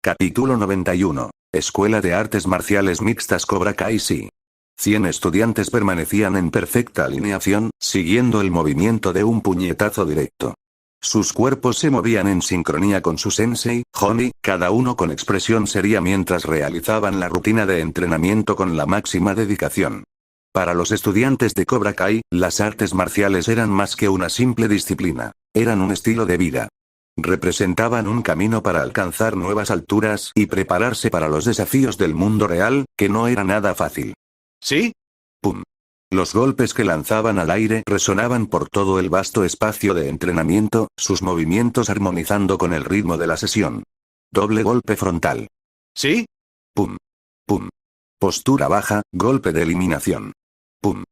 Capítulo 91. Escuela de Artes Marciales Mixtas Cobra Kai. 100 estudiantes permanecían en perfecta alineación, siguiendo el movimiento de un puñetazo directo. Sus cuerpos se movían en sincronía con su sensei, Honey, cada uno con expresión seria mientras realizaban la rutina de entrenamiento con la máxima dedicación. Para los estudiantes de Cobra Kai, las artes marciales eran más que una simple disciplina, eran un estilo de vida. Representaban un camino para alcanzar nuevas alturas y prepararse para los desafíos del mundo real, que no era nada fácil. ¿Sí? ¡Pum! Los golpes que lanzaban al aire resonaban por todo el vasto espacio de entrenamiento, sus movimientos armonizando con el ritmo de la sesión. Doble golpe frontal. ¿Sí? ¡Pum! ¡Pum! Postura baja, golpe de eliminación. ¡Pum!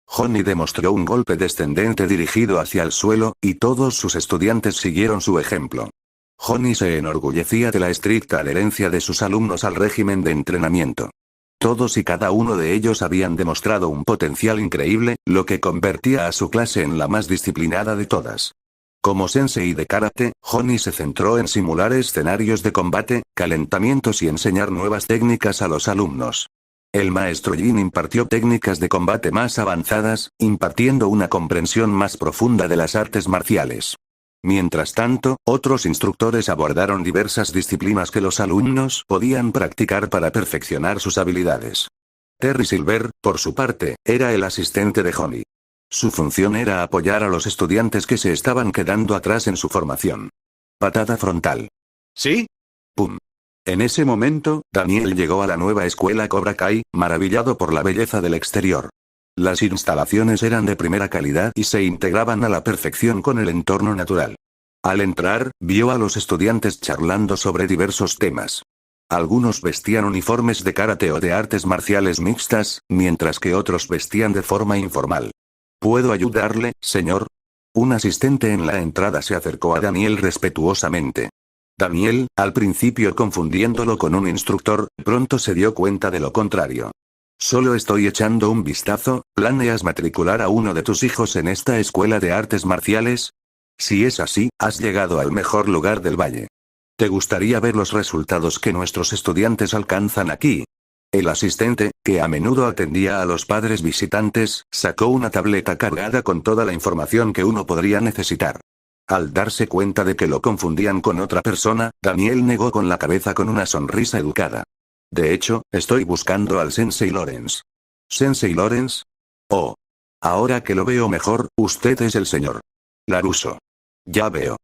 Honey demostró un golpe descendente dirigido hacia el suelo, y todos sus estudiantes siguieron su ejemplo. Honey se enorgullecía de la estricta adherencia de sus alumnos al régimen de entrenamiento. Todos y cada uno de ellos habían demostrado un potencial increíble, lo que convertía a su clase en la más disciplinada de todas. Como sensei de karate, Honey se centró en simular escenarios de combate, calentamientos y enseñar nuevas técnicas a los alumnos. El maestro Jin impartió técnicas de combate más avanzadas, impartiendo una comprensión más profunda de las artes marciales. Mientras tanto, otros instructores abordaron diversas disciplinas que los alumnos podían practicar para perfeccionar sus habilidades. Terry Silver, por su parte, era el asistente de Honey. Su función era apoyar a los estudiantes que se estaban quedando atrás en su formación. Patada frontal. ¿Sí? ¡Pum! En ese momento, Daniel llegó a la nueva escuela Cobra Kai, maravillado por la belleza del exterior. Las instalaciones eran de primera calidad y se integraban a la perfección con el entorno natural. Al entrar, vio a los estudiantes charlando sobre diversos temas. Algunos vestían uniformes de karate o de artes marciales mixtas, mientras que otros vestían de forma informal. ¿Puedo ayudarle, señor? Un asistente en la entrada se acercó a Daniel respetuosamente. Daniel, al principio confundiéndolo con un instructor, pronto se dio cuenta de lo contrario. Solo estoy echando un vistazo. ¿Planeas matricular a uno de tus hijos en esta escuela de artes marciales? Si es así, has llegado al mejor lugar del valle. ¿Te gustaría ver los resultados que nuestros estudiantes alcanzan aquí? El asistente, que a menudo atendía a los padres visitantes, sacó una tableta cargada con toda la información que uno podría necesitar. Al darse cuenta de que lo confundían con otra persona, Daniel negó con la cabeza con una sonrisa educada. De hecho, estoy buscando al Sensei Lawrence. ¿Sensei Lawrence? Oh. Ahora que lo veo mejor, usted es el señor LaRusso. Ya veo.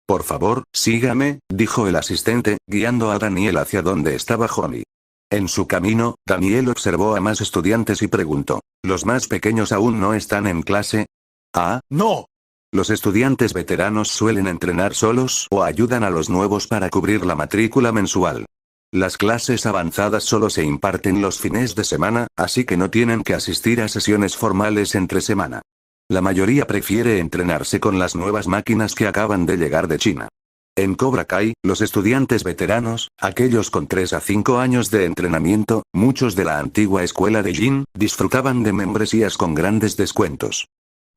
Por favor, sígame, dijo el asistente, guiando a Daniel hacia donde estaba Honey. En su camino, Daniel observó a más estudiantes y preguntó, ¿los más pequeños aún no están en clase? Ah, no. Los estudiantes veteranos suelen entrenar solos o ayudan a los nuevos para cubrir la matrícula mensual. Las clases avanzadas solo se imparten los fines de semana, así que no tienen que asistir a sesiones formales entre semana. La mayoría prefiere entrenarse con las nuevas máquinas que acaban de llegar de China. En Cobra Kai, los estudiantes veteranos, aquellos con 3 a 5 años de entrenamiento, muchos de la antigua escuela de Jin, disfrutaban de membresías con grandes descuentos.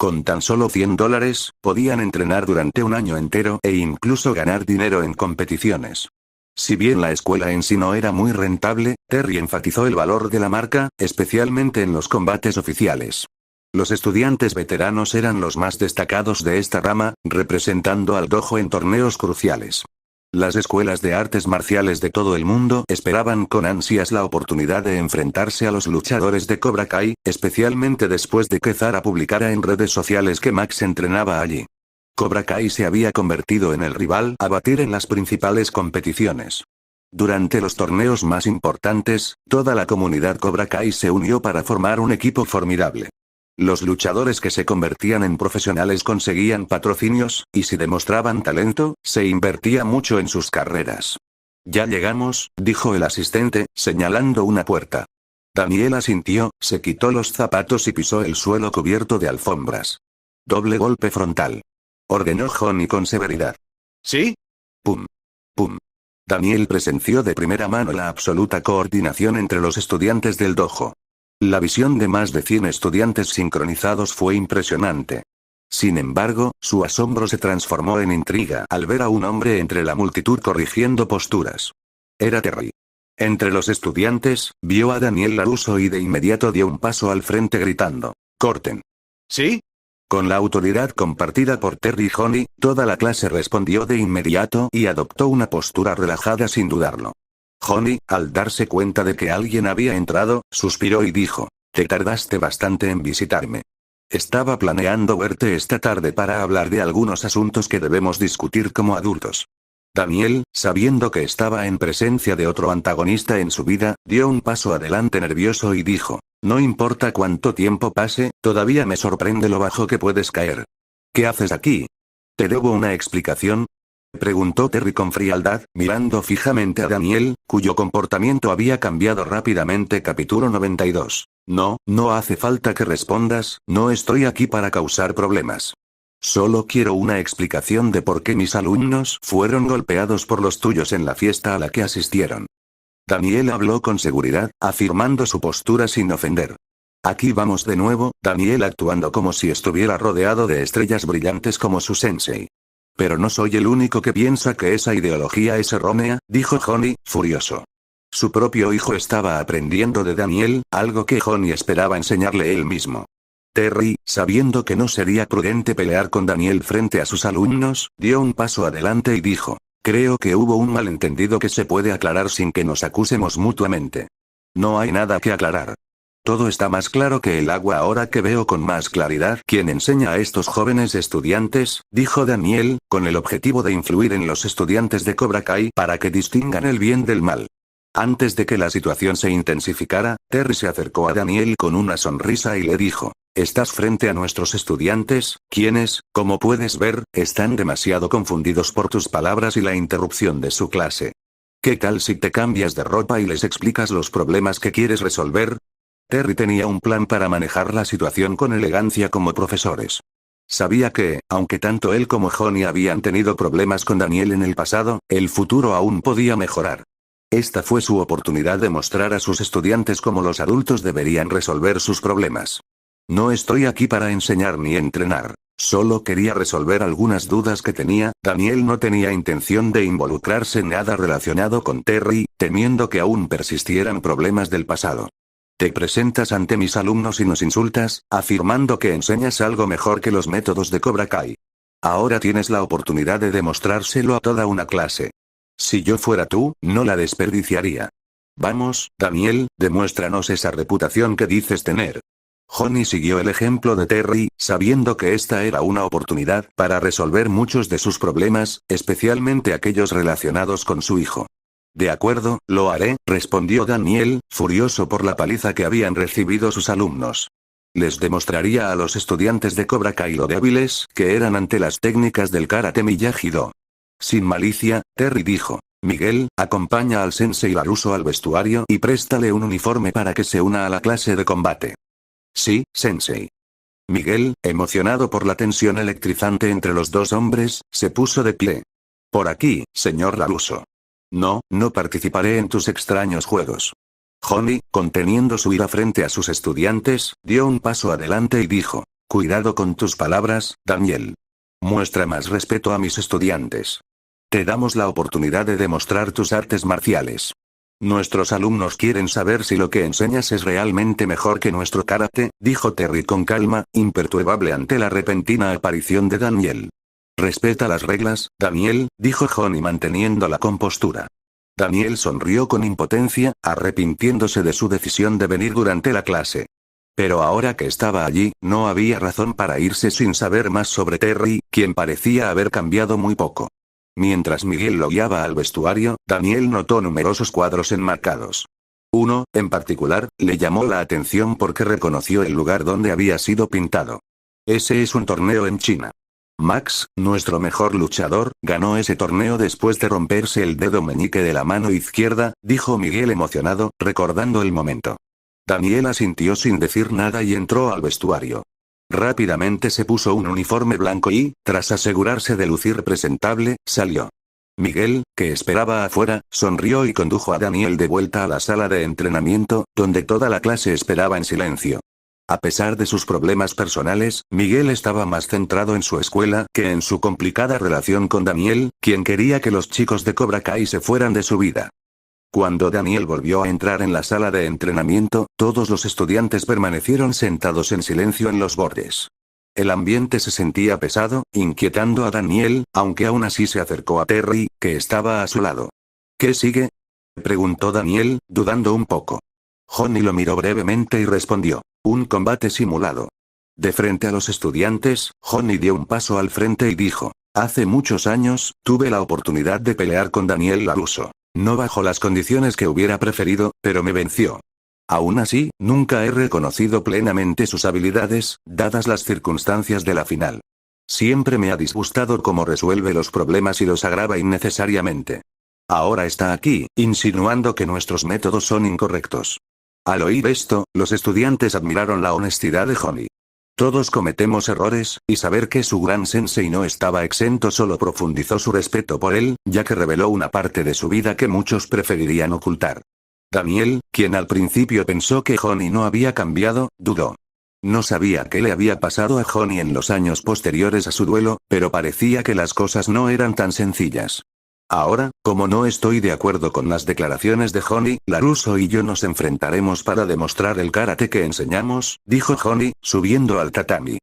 Con tan solo $100, podían entrenar durante un año entero e incluso ganar dinero en competiciones. Si bien la escuela en sí no era muy rentable, Terry enfatizó el valor de la marca, especialmente en los combates oficiales. Los estudiantes veteranos eran los más destacados de esta rama, representando al dojo en torneos cruciales. Las escuelas de artes marciales de todo el mundo esperaban con ansias la oportunidad de enfrentarse a los luchadores de Cobra Kai, especialmente después de que Zara publicara en redes sociales que Max entrenaba allí. Cobra Kai se había convertido en el rival a batir en las principales competiciones. Durante los torneos más importantes, toda la comunidad Cobra Kai se unió para formar un equipo formidable. Los luchadores que se convertían en profesionales conseguían patrocinios, y si demostraban talento, se invertía mucho en sus carreras. Ya llegamos, dijo el asistente, señalando una puerta. Daniel asintió, se quitó los zapatos y pisó el suelo cubierto de alfombras. Doble golpe frontal. Ordenó Honey con severidad. ¿Sí? Pum. Pum. Daniel presenció de primera mano la absoluta coordinación entre los estudiantes del dojo. La visión de más de 100 estudiantes sincronizados fue impresionante. Sin embargo, su asombro se transformó en intriga al ver a un hombre entre la multitud corrigiendo posturas. Era Terry. Entre los estudiantes, vio a Daniel LaRusso y de inmediato dio un paso al frente gritando: «¡Corten!». ¿Sí? Con la autoridad compartida por Terry y Honey, toda la clase respondió de inmediato y adoptó una postura relajada sin dudarlo. Honey, al darse cuenta de que alguien había entrado, suspiró y dijo: «Te tardaste bastante en visitarme. Estaba planeando verte esta tarde para hablar de algunos asuntos que debemos discutir como adultos». Daniel, sabiendo que estaba en presencia de otro antagonista en su vida, dio un paso adelante nervioso y dijo: «No importa cuánto tiempo pase, todavía me sorprende lo bajo que puedes caer. ¿Qué haces aquí? ¿Te debo una explicación?», preguntó Terry con frialdad, mirando fijamente a Daniel, cuyo comportamiento había cambiado rápidamente. Capítulo 92. No, no hace falta que respondas, no estoy aquí para causar problemas. Solo quiero una explicación de por qué mis alumnos fueron golpeados por los tuyos en la fiesta a la que asistieron». Daniel habló con seguridad, afirmando su postura sin ofender. Aquí vamos de nuevo, Daniel actuando como si estuviera rodeado de estrellas brillantes como su sensei. «Pero no soy el único que piensa que esa ideología es errónea», dijo Honey, furioso. Su propio hijo estaba aprendiendo de Daniel, algo que Honey esperaba enseñarle él mismo. Terry, sabiendo que no sería prudente pelear con Daniel frente a sus alumnos, dio un paso adelante y dijo: «Creo que hubo un malentendido que se puede aclarar sin que nos acusemos mutuamente». «No hay nada que aclarar. Todo está más claro que el agua ahora que veo con más claridad quién enseña a estos jóvenes estudiantes», dijo Daniel, con el objetivo de influir en los estudiantes de Cobra Kai para que distingan el bien del mal. Antes de que la situación se intensificara, Terry se acercó a Daniel con una sonrisa y le dijo: «Estás frente a nuestros estudiantes, quienes, como puedes ver, están demasiado confundidos por tus palabras y la interrupción de su clase. ¿Qué tal si te cambias de ropa y les explicas los problemas que quieres resolver?». Terry tenía un plan para manejar la situación con elegancia como profesores. Sabía que, aunque tanto él como Honey habían tenido problemas con Daniel en el pasado, el futuro aún podía mejorar. Esta fue su oportunidad de mostrar a sus estudiantes cómo los adultos deberían resolver sus problemas. «No estoy aquí para enseñar ni entrenar. Solo quería resolver algunas dudas que tenía». Daniel no tenía intención de involucrarse en nada relacionado con Terry, temiendo que aún persistieran problemas del pasado. «Te presentas ante mis alumnos y nos insultas, afirmando que enseñas algo mejor que los métodos de Cobra Kai. Ahora tienes la oportunidad de demostrárselo a toda una clase. Si yo fuera tú, no la desperdiciaría. Vamos, Daniel, demuéstranos esa reputación que dices tener». Honey siguió el ejemplo de Terry, sabiendo que esta era una oportunidad para resolver muchos de sus problemas, especialmente aquellos relacionados con su hijo. «De acuerdo, lo haré», respondió Daniel, furioso por la paliza que habían recibido sus alumnos. Les demostraría a los estudiantes de Cobra Kai lo débiles que eran ante las técnicas del Karate Miyagi-Do. Sin malicia, Terry dijo: «Miguel, acompaña al sensei LaRusso al vestuario y préstale un uniforme para que se una a la clase de combate». «Sí, sensei». Miguel, emocionado por la tensión electrizante entre los dos hombres, se puso de pie. «Por aquí, señor LaRusso». «No, no participaré en tus extraños juegos». Honey, conteniendo su ira frente a sus estudiantes, dio un paso adelante y dijo: «Cuidado con tus palabras, Daniel. Muestra más respeto a mis estudiantes. Te damos la oportunidad de demostrar tus artes marciales. Nuestros alumnos quieren saber si lo que enseñas es realmente mejor que nuestro karate», dijo Terry con calma, imperturbable ante la repentina aparición de Daniel. «Respeta las reglas, Daniel», dijo Honey manteniendo la compostura. Daniel sonrió con impotencia, arrepintiéndose de su decisión de venir durante la clase. Pero ahora que estaba allí, no había razón para irse sin saber más sobre Terry, quien parecía haber cambiado muy poco. Mientras Miguel lo guiaba al vestuario, Daniel notó numerosos cuadros enmarcados. Uno, en particular, le llamó la atención porque reconoció el lugar donde había sido pintado. «Ese es un torneo en China. Max, nuestro mejor luchador, ganó ese torneo después de romperse el dedo meñique de la mano izquierda», dijo Miguel emocionado, recordando el momento. Daniel asintió sin decir nada y entró al vestuario. Rápidamente se puso un uniforme blanco y, tras asegurarse de lucir presentable, salió. Miguel, que esperaba afuera, sonrió y condujo a Daniel de vuelta a la sala de entrenamiento, donde toda la clase esperaba en silencio. A pesar de sus problemas personales, Miguel estaba más centrado en su escuela que en su complicada relación con Daniel, quien quería que los chicos de Cobra Kai se fueran de su vida. Cuando Daniel volvió a entrar en la sala de entrenamiento, todos los estudiantes permanecieron sentados en silencio en los bordes. El ambiente se sentía pesado, inquietando a Daniel, aunque aún así se acercó a Terry, que estaba a su lado. ¿Qué sigue?, preguntó Daniel, dudando un poco. Johnny lo miró brevemente y respondió: un combate simulado. De frente a los estudiantes, Johnny dio un paso al frente y dijo: hace muchos años, tuve la oportunidad de pelear con Daniel LaRusso. No bajo las condiciones que hubiera preferido, pero me venció. Aún así, nunca he reconocido plenamente sus habilidades, dadas las circunstancias de la final. Siempre me ha disgustado cómo resuelve los problemas y los agrava innecesariamente. Ahora está aquí, insinuando que nuestros métodos son incorrectos. Al oír esto, los estudiantes admiraron la honestidad de Johnny. Todos cometemos errores, y saber que su gran sensei no estaba exento solo profundizó su respeto por él, ya que reveló una parte de su vida que muchos preferirían ocultar. Daniel, quien al principio pensó que Johnny no había cambiado, dudó. No sabía qué le había pasado a Johnny en los años posteriores a su duelo, pero parecía que las cosas no eran tan sencillas. Ahora, como no estoy de acuerdo con las declaraciones de Johnny, LaRusso y yo nos enfrentaremos para demostrar el karate que enseñamos, dijo Johnny, subiendo al tatami.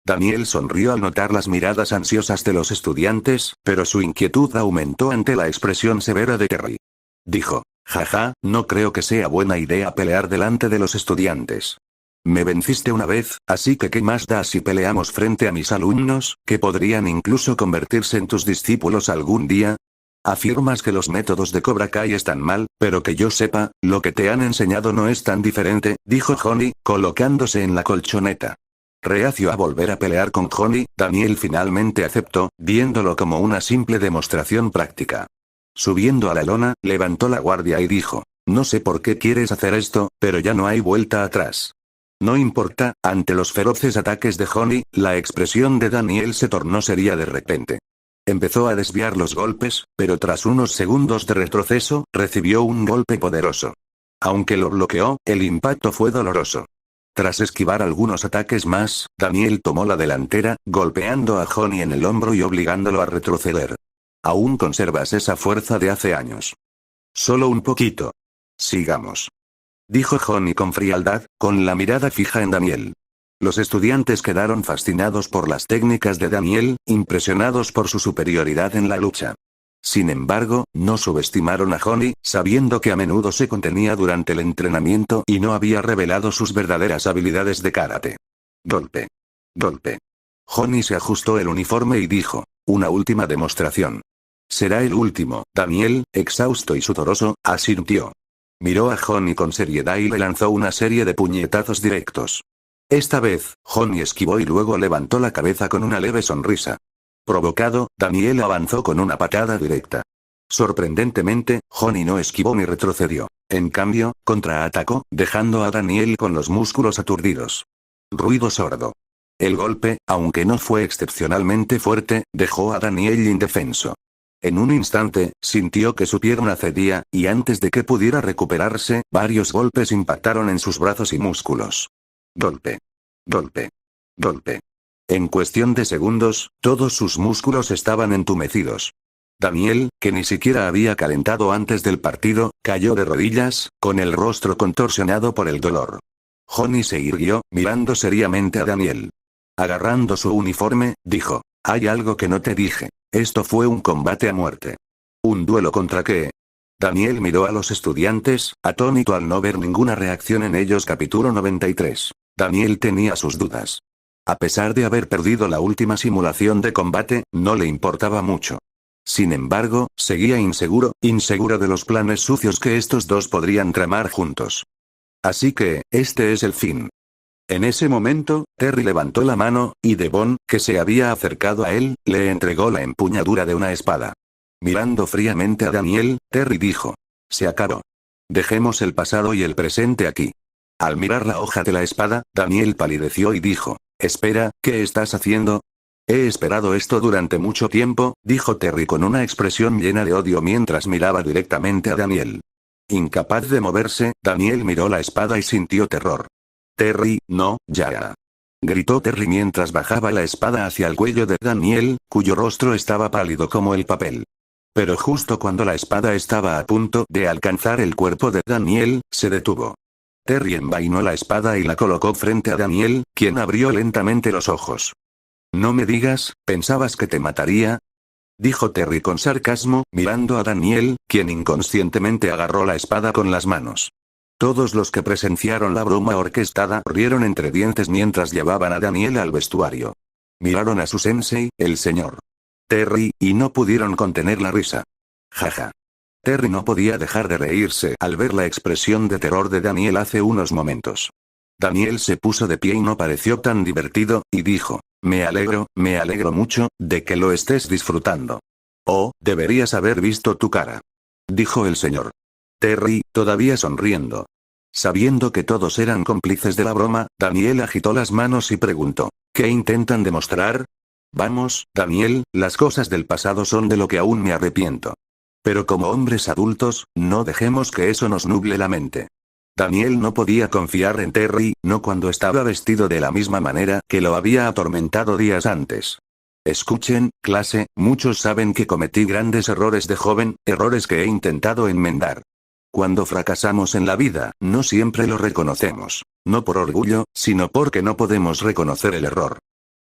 Daniel sonrió al notar las miradas ansiosas de los estudiantes, pero su inquietud aumentó ante la expresión severa de Terry. Dijo: jaja, no creo que sea buena idea pelear delante de los estudiantes. Me venciste una vez, así que ¿qué más da si peleamos frente a mis alumnos, que podrían incluso convertirse en tus discípulos algún día? Afirmas que los métodos de Cobra Kai están mal, pero que yo sepa, lo que te han enseñado no es tan diferente, dijo Johnny, colocándose en la colchoneta. Reacio a volver a pelear con Johnny, Daniel finalmente aceptó, viéndolo como una simple demostración práctica. Subiendo a la lona, levantó la guardia y dijo: no sé por qué quieres hacer esto, pero ya no hay vuelta atrás. No importa, ante los feroces ataques de Johnny, la expresión de Daniel se tornó seria de repente. Empezó a desviar los golpes, pero tras unos segundos de retroceso, recibió un golpe poderoso. Aunque lo bloqueó, el impacto fue doloroso. Tras esquivar algunos ataques más, Daniel tomó la delantera, golpeando a Johnny en el hombro y obligándolo a retroceder. Aún conservas esa fuerza de hace años. Solo un poquito. Sigamos. Dijo Johnny con frialdad, con la mirada fija en Daniel. Los estudiantes quedaron fascinados por las técnicas de Daniel, impresionados por su superioridad en la lucha. Sin embargo, no subestimaron a Johnny, sabiendo que a menudo se contenía durante el entrenamiento y no había revelado sus verdaderas habilidades de karate. Golpe. Golpe. Johnny se ajustó el uniforme y dijo: una última demostración. Será el último. Daniel, exhausto y sudoroso, asintió. Miró a Johnny con seriedad y le lanzó una serie de puñetazos directos. Esta vez, Johnny esquivó y luego levantó la cabeza con una leve sonrisa. Provocado, Daniel avanzó con una patada directa. Sorprendentemente, Johnny no esquivó ni retrocedió. En cambio, contraatacó, dejando a Daniel con los músculos aturdidos. Ruido sordo. El golpe, aunque no fue excepcionalmente fuerte, dejó a Daniel indefenso. En un instante, sintió que su pierna cedía, y antes de que pudiera recuperarse, varios golpes impactaron en sus brazos y músculos. Golpe. Golpe. Golpe. En cuestión de segundos, todos sus músculos estaban entumecidos. Daniel, que ni siquiera había calentado antes del partido, cayó de rodillas, con el rostro contorsionado por el dolor. Johnny se irguió, mirando seriamente a Daniel. Agarrando su uniforme, dijo: hay algo que no te dije. Esto fue un combate a muerte. ¿Un duelo contra qué? Daniel miró a los estudiantes, atónito al no ver ninguna reacción en ellos. Capítulo 93. Daniel tenía sus dudas. A pesar de haber perdido la última simulación de combate, no le importaba mucho. Sin embargo, seguía inseguro de los planes sucios que estos dos podrían tramar juntos. Así que, este es el fin. En ese momento, Terry levantó la mano, y Devon, que se había acercado a él, le entregó la empuñadura de una espada. Mirando fríamente a Daniel, Terry dijo: se acabó. Dejemos el pasado y el presente aquí. Al mirar la hoja de la espada, Daniel palideció y dijo: espera, ¿qué estás haciendo? He esperado esto durante mucho tiempo, dijo Terry con una expresión llena de odio mientras miraba directamente a Daniel. Incapaz de moverse, Daniel miró la espada y sintió terror. Terry, no, ya. Gritó Terry mientras bajaba la espada hacia el cuello de Daniel, cuyo rostro estaba pálido como el papel. Pero justo cuando la espada estaba a punto de alcanzar el cuerpo de Daniel, se detuvo. Terry envainó la espada y la colocó frente a Daniel, quien abrió lentamente los ojos. «No me digas, ¿pensabas que te mataría?», dijo Terry con sarcasmo, mirando a Daniel, quien inconscientemente agarró la espada con las manos. Todos los que presenciaron la broma orquestada rieron entre dientes mientras llevaban a Daniel al vestuario. Miraron a su sensei, el señor Terry, y no pudieron contener la risa. Jaja. Terry no podía dejar de reírse al ver la expresión de terror de Daniel hace unos momentos. Daniel se puso de pie y no pareció tan divertido, y dijo: me alegro mucho, de que lo estés disfrutando. Oh, deberías haber visto tu cara, dijo el señor Terry, todavía sonriendo. Sabiendo que todos eran cómplices de la broma, Daniel agitó las manos y preguntó: ¿qué intentan demostrar? Vamos, Daniel, las cosas del pasado son de lo que aún me arrepiento. Pero como hombres adultos, no dejemos que eso nos nuble la mente. Daniel no podía confiar en Terry, no cuando estaba vestido de la misma manera que lo había atormentado días antes. Escuchen, clase, muchos saben que cometí grandes errores de joven, errores que he intentado enmendar. Cuando fracasamos en la vida, no siempre lo reconocemos. No por orgullo, sino porque no podemos reconocer el error.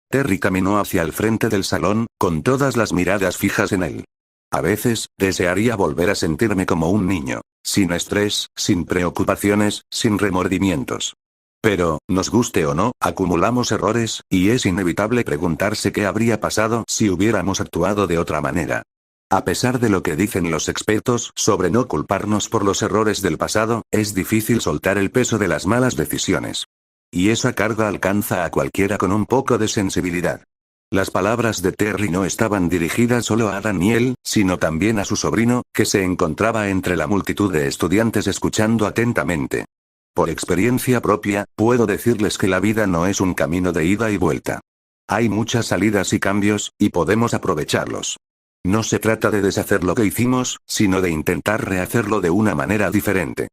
Terry caminó hacia el frente del salón, con todas las miradas fijas en él. A veces, desearía volver a sentirme como un niño. Sin estrés, sin preocupaciones, sin remordimientos. Pero, nos guste o no, acumulamos errores, y es inevitable preguntarse qué habría pasado si hubiéramos actuado de otra manera. A pesar de lo que dicen los expertos sobre no culparnos por los errores del pasado, es difícil soltar el peso de las malas decisiones. Y esa carga alcanza a cualquiera con un poco de sensibilidad. Las palabras de Terry no estaban dirigidas solo a Daniel, sino también a su sobrino, que se encontraba entre la multitud de estudiantes escuchando atentamente. Por experiencia propia, puedo decirles que la vida no es un camino de ida y vuelta. Hay muchas salidas y cambios, y podemos aprovecharlos. No se trata de deshacer lo que hicimos, sino de intentar rehacerlo de una manera diferente.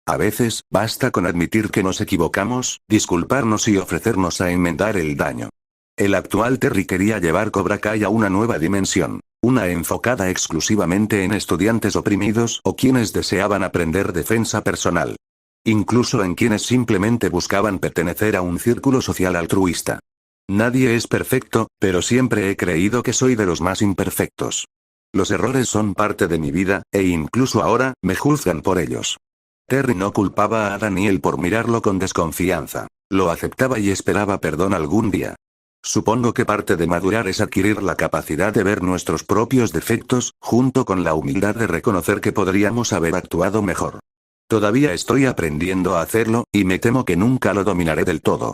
A veces, basta con admitir que nos equivocamos, disculparnos y ofrecernos a enmendar el daño. El actual Terry quería llevar Cobra Kai a una nueva dimensión, una enfocada exclusivamente en estudiantes oprimidos o quienes deseaban aprender defensa personal. Incluso en quienes simplemente buscaban pertenecer a un círculo social altruista. Nadie es perfecto, pero siempre he creído que soy de los más imperfectos. Los errores son parte de mi vida, e incluso ahora, me juzgan por ellos. Terry no culpaba a Daniel por mirarlo con desconfianza. Lo aceptaba y esperaba perdón algún día. Supongo que parte de madurar es adquirir la capacidad de ver nuestros propios defectos, junto con la humildad de reconocer que podríamos haber actuado mejor. Todavía estoy aprendiendo a hacerlo, y me temo que nunca lo dominaré del todo.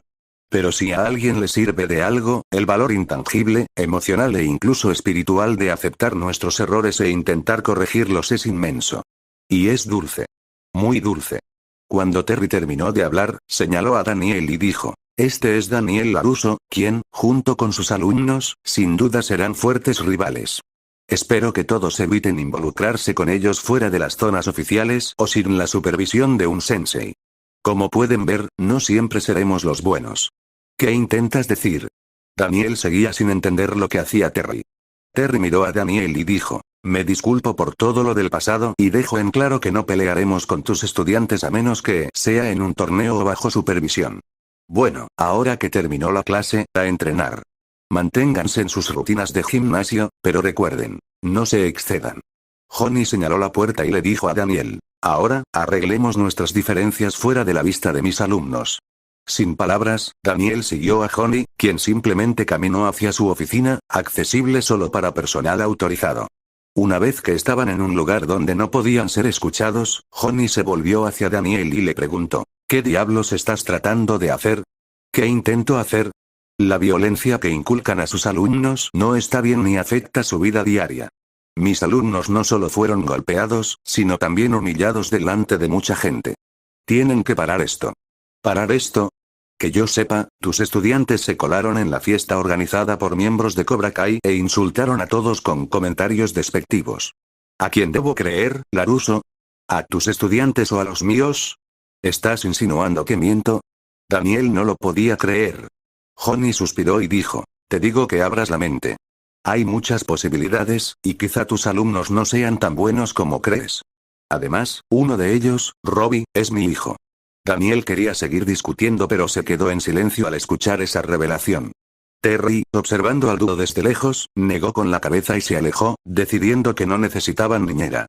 Pero si a alguien le sirve de algo, el valor intangible, emocional e incluso espiritual de aceptar nuestros errores e intentar corregirlos es inmenso. Y es dulce. Muy dulce. Cuando Terry terminó de hablar, señaló a Daniel y dijo: este es Daniel LaRusso, quien, junto con sus alumnos, sin duda serán fuertes rivales. Espero que todos eviten involucrarse con ellos fuera de las zonas oficiales o sin la supervisión de un sensei. Como pueden ver, no siempre seremos los buenos. ¿Qué intentas decir? Daniel seguía sin entender lo que hacía Terry. Terry miró a Daniel y dijo: me disculpo por todo lo del pasado y dejo en claro que no pelearemos con tus estudiantes a menos que sea en un torneo o bajo supervisión. Bueno, ahora que terminó la clase, a entrenar. Manténganse en sus rutinas de gimnasio, pero recuerden, no se excedan. Johnny señaló la puerta y le dijo a Daniel: ahora, arreglemos nuestras diferencias fuera de la vista de mis alumnos. Sin palabras, Daniel siguió a Johnny, quien simplemente caminó hacia su oficina, accesible solo para personal autorizado. Una vez que estaban en un lugar donde no podían ser escuchados, Johnny se volvió hacia Daniel y le preguntó: ¿qué diablos estás tratando de hacer? ¿Qué intento hacer? La violencia que inculcan a sus alumnos no está bien ni afecta su vida diaria. Mis alumnos no solo fueron golpeados, sino también humillados delante de mucha gente. Tienen que parar esto. ¿Parar esto? Que yo sepa, tus estudiantes se colaron en la fiesta organizada por miembros de Cobra Kai e insultaron a todos con comentarios despectivos. ¿A quién debo creer, LaRusso? ¿A tus estudiantes o a los míos? ¿Estás insinuando que miento? Daniel no lo podía creer. Johnny suspiró y dijo: te digo que abras la mente. Hay muchas posibilidades, y quizá tus alumnos no sean tan buenos como crees. Además, uno de ellos, Robbie, es mi hijo. Daniel quería seguir discutiendo pero se quedó en silencio al escuchar esa revelación. Terry, observando al dúo desde lejos, negó con la cabeza y se alejó, decidiendo que no necesitaban niñera.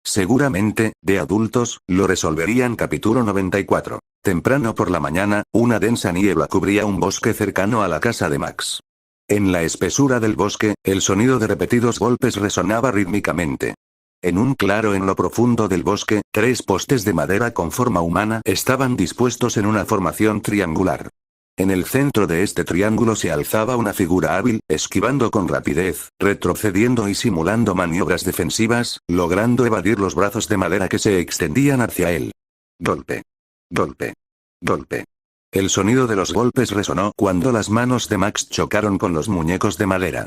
Seguramente, de adultos, lo resolverían. Capítulo 94. Temprano por la mañana, una densa niebla cubría un bosque cercano a la casa de Max. En la espesura del bosque, el sonido de repetidos golpes resonaba rítmicamente. En un claro en lo profundo del bosque, 3 postes de madera con forma humana estaban dispuestos en una formación triangular. En el centro de este triángulo se alzaba una figura hábil, esquivando con rapidez, retrocediendo y simulando maniobras defensivas, logrando evadir los brazos de madera que se extendían hacia él. Golpe. Golpe. Golpe. El sonido de los golpes resonó cuando las manos de Max chocaron con los muñecos de madera.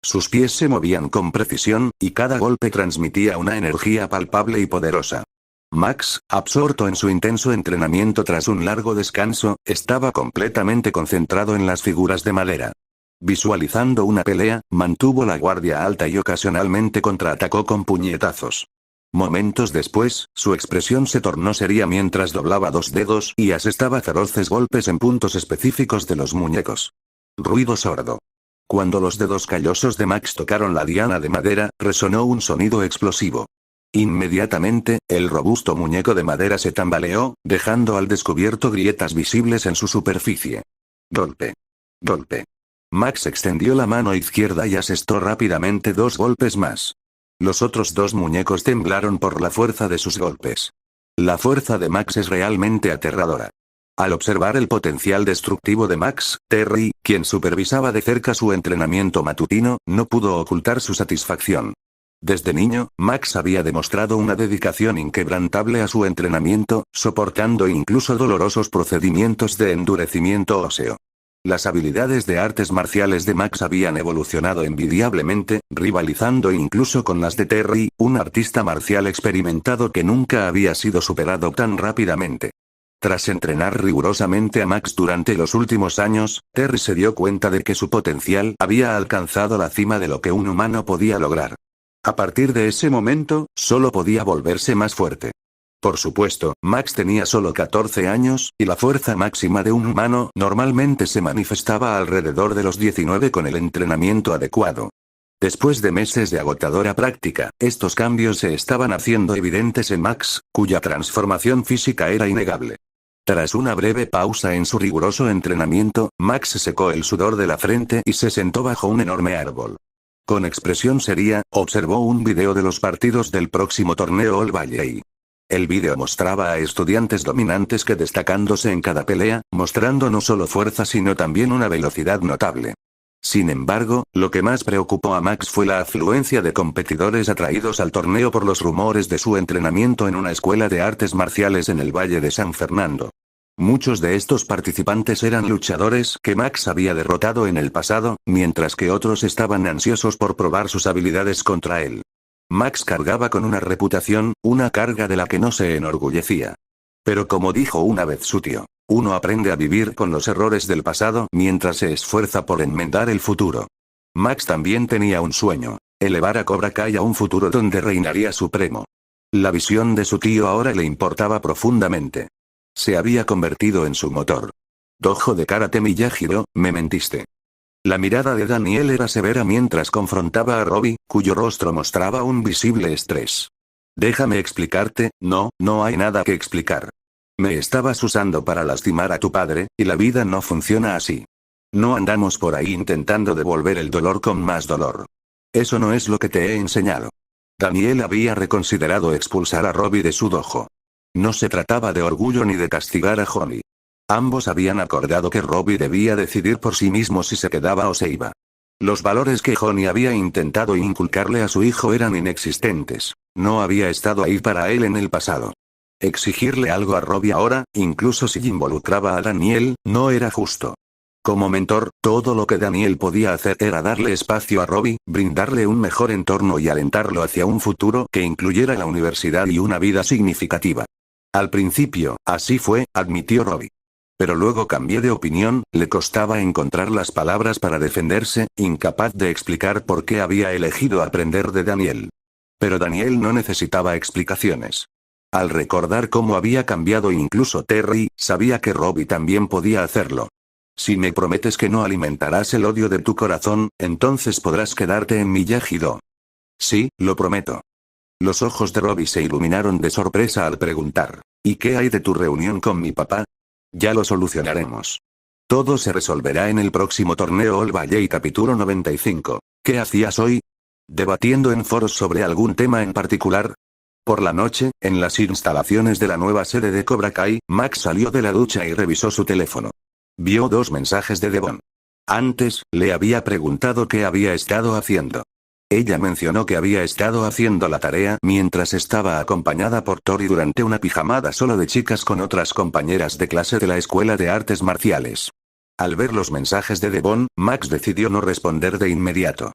Sus pies se movían con precisión, y cada golpe transmitía una energía palpable y poderosa. Max, absorto en su intenso entrenamiento tras un largo descanso, estaba completamente concentrado en las figuras de madera. Visualizando una pelea, mantuvo la guardia alta y ocasionalmente contraatacó con puñetazos. Momentos después, su expresión se tornó seria mientras doblaba 2 dedos y asestaba feroces golpes en puntos específicos de los muñecos. Ruido sordo. Cuando los dedos callosos de Max tocaron la diana de madera, resonó un sonido explosivo. Inmediatamente, el robusto muñeco de madera se tambaleó, dejando al descubierto grietas visibles en su superficie. Golpe. Golpe. Max extendió la mano izquierda y asestó rápidamente 2 golpes más. Los otros 2 muñecos temblaron por la fuerza de sus golpes. La fuerza de Max es realmente aterradora. Al observar el potencial destructivo de Max, Terry, quien supervisaba de cerca su entrenamiento matutino, no pudo ocultar su satisfacción. Desde niño, Max había demostrado una dedicación inquebrantable a su entrenamiento, soportando incluso dolorosos procedimientos de endurecimiento óseo. Las habilidades de artes marciales de Max habían evolucionado envidiablemente, rivalizando incluso con las de Terry, un artista marcial experimentado que nunca había sido superado tan rápidamente. Tras entrenar rigurosamente a Max durante los últimos años, Terry se dio cuenta de que su potencial había alcanzado la cima de lo que un humano podía lograr. A partir de ese momento, solo podía volverse más fuerte. Por supuesto, Max tenía solo 14 años, y la fuerza máxima de un humano normalmente se manifestaba alrededor de los 19 con el entrenamiento adecuado. Después de meses de agotadora práctica, estos cambios se estaban haciendo evidentes en Max, cuya transformación física era innegable. Tras una breve pausa en su riguroso entrenamiento, Max se secó el sudor de la frente y se sentó bajo un enorme árbol. Con expresión seria, observó un video de los partidos del próximo torneo All Valley. El video mostraba a estudiantes dominantes que destacándose en cada pelea, mostrando no solo fuerza sino también una velocidad notable. Sin embargo, lo que más preocupó a Max fue la afluencia de competidores atraídos al torneo por los rumores de su entrenamiento en una escuela de artes marciales en el Valle de San Fernando. Muchos de estos participantes eran luchadores que Max había derrotado en el pasado, mientras que otros estaban ansiosos por probar sus habilidades contra él. Max cargaba con una reputación, una carga de la que no se enorgullecía. Pero como dijo una vez su tío, uno aprende a vivir con los errores del pasado mientras se esfuerza por enmendar el futuro. Max también tenía un sueño: elevar a Cobra Kai a un futuro donde reinaría supremo. La visión de su tío ahora le importaba profundamente. Se había convertido en su motor. Dojo de Karate Miyahiro, me mentiste. La mirada de Daniel era severa mientras confrontaba a Robbie, cuyo rostro mostraba un visible estrés. Déjame explicarte, no hay nada que explicar. Me estabas usando para lastimar a tu padre, y la vida no funciona así. No andamos por ahí intentando devolver el dolor con más dolor. Eso no es lo que te he enseñado. Daniel había reconsiderado expulsar a Robbie de su dojo. No se trataba de orgullo ni de castigar a Johnny. Ambos habían acordado que Robbie debía decidir por sí mismo si se quedaba o se iba. Los valores que Johnny había intentado inculcarle a su hijo eran inexistentes. No había estado ahí para él en el pasado. Exigirle algo a Robbie ahora, incluso si involucraba a Daniel, no era justo. Como mentor, todo lo que Daniel podía hacer era darle espacio a Robbie, brindarle un mejor entorno y alentarlo hacia un futuro que incluyera la universidad y una vida significativa. Al principio, así fue, admitió Robbie. Pero luego cambié de opinión, le costaba encontrar las palabras para defenderse, incapaz de explicar por qué había elegido aprender de Daniel. Pero Daniel no necesitaba explicaciones. Al recordar cómo había cambiado incluso Terry, sabía que Robbie también podía hacerlo. Si me prometes que no alimentarás el odio de tu corazón, entonces podrás quedarte en Miyagi-Do. Sí, lo prometo. Los ojos de Robbie se iluminaron de sorpresa al preguntar, ¿y qué hay de tu reunión con mi papá? Ya lo solucionaremos. Todo se resolverá en el próximo torneo All Valley capítulo 95. ¿Qué hacías hoy? ¿Debatiendo en foros sobre algún tema en particular? Por la noche, en las instalaciones de la nueva sede de Cobra Kai, Max salió de la ducha y revisó su teléfono. Vio 2 mensajes de Devon. Antes, le había preguntado qué había estado haciendo. Ella mencionó que había estado haciendo la tarea mientras estaba acompañada por Tori durante una pijamada solo de chicas con otras compañeras de clase de la escuela de artes marciales. Al ver los mensajes de Devon, Max decidió no responder de inmediato.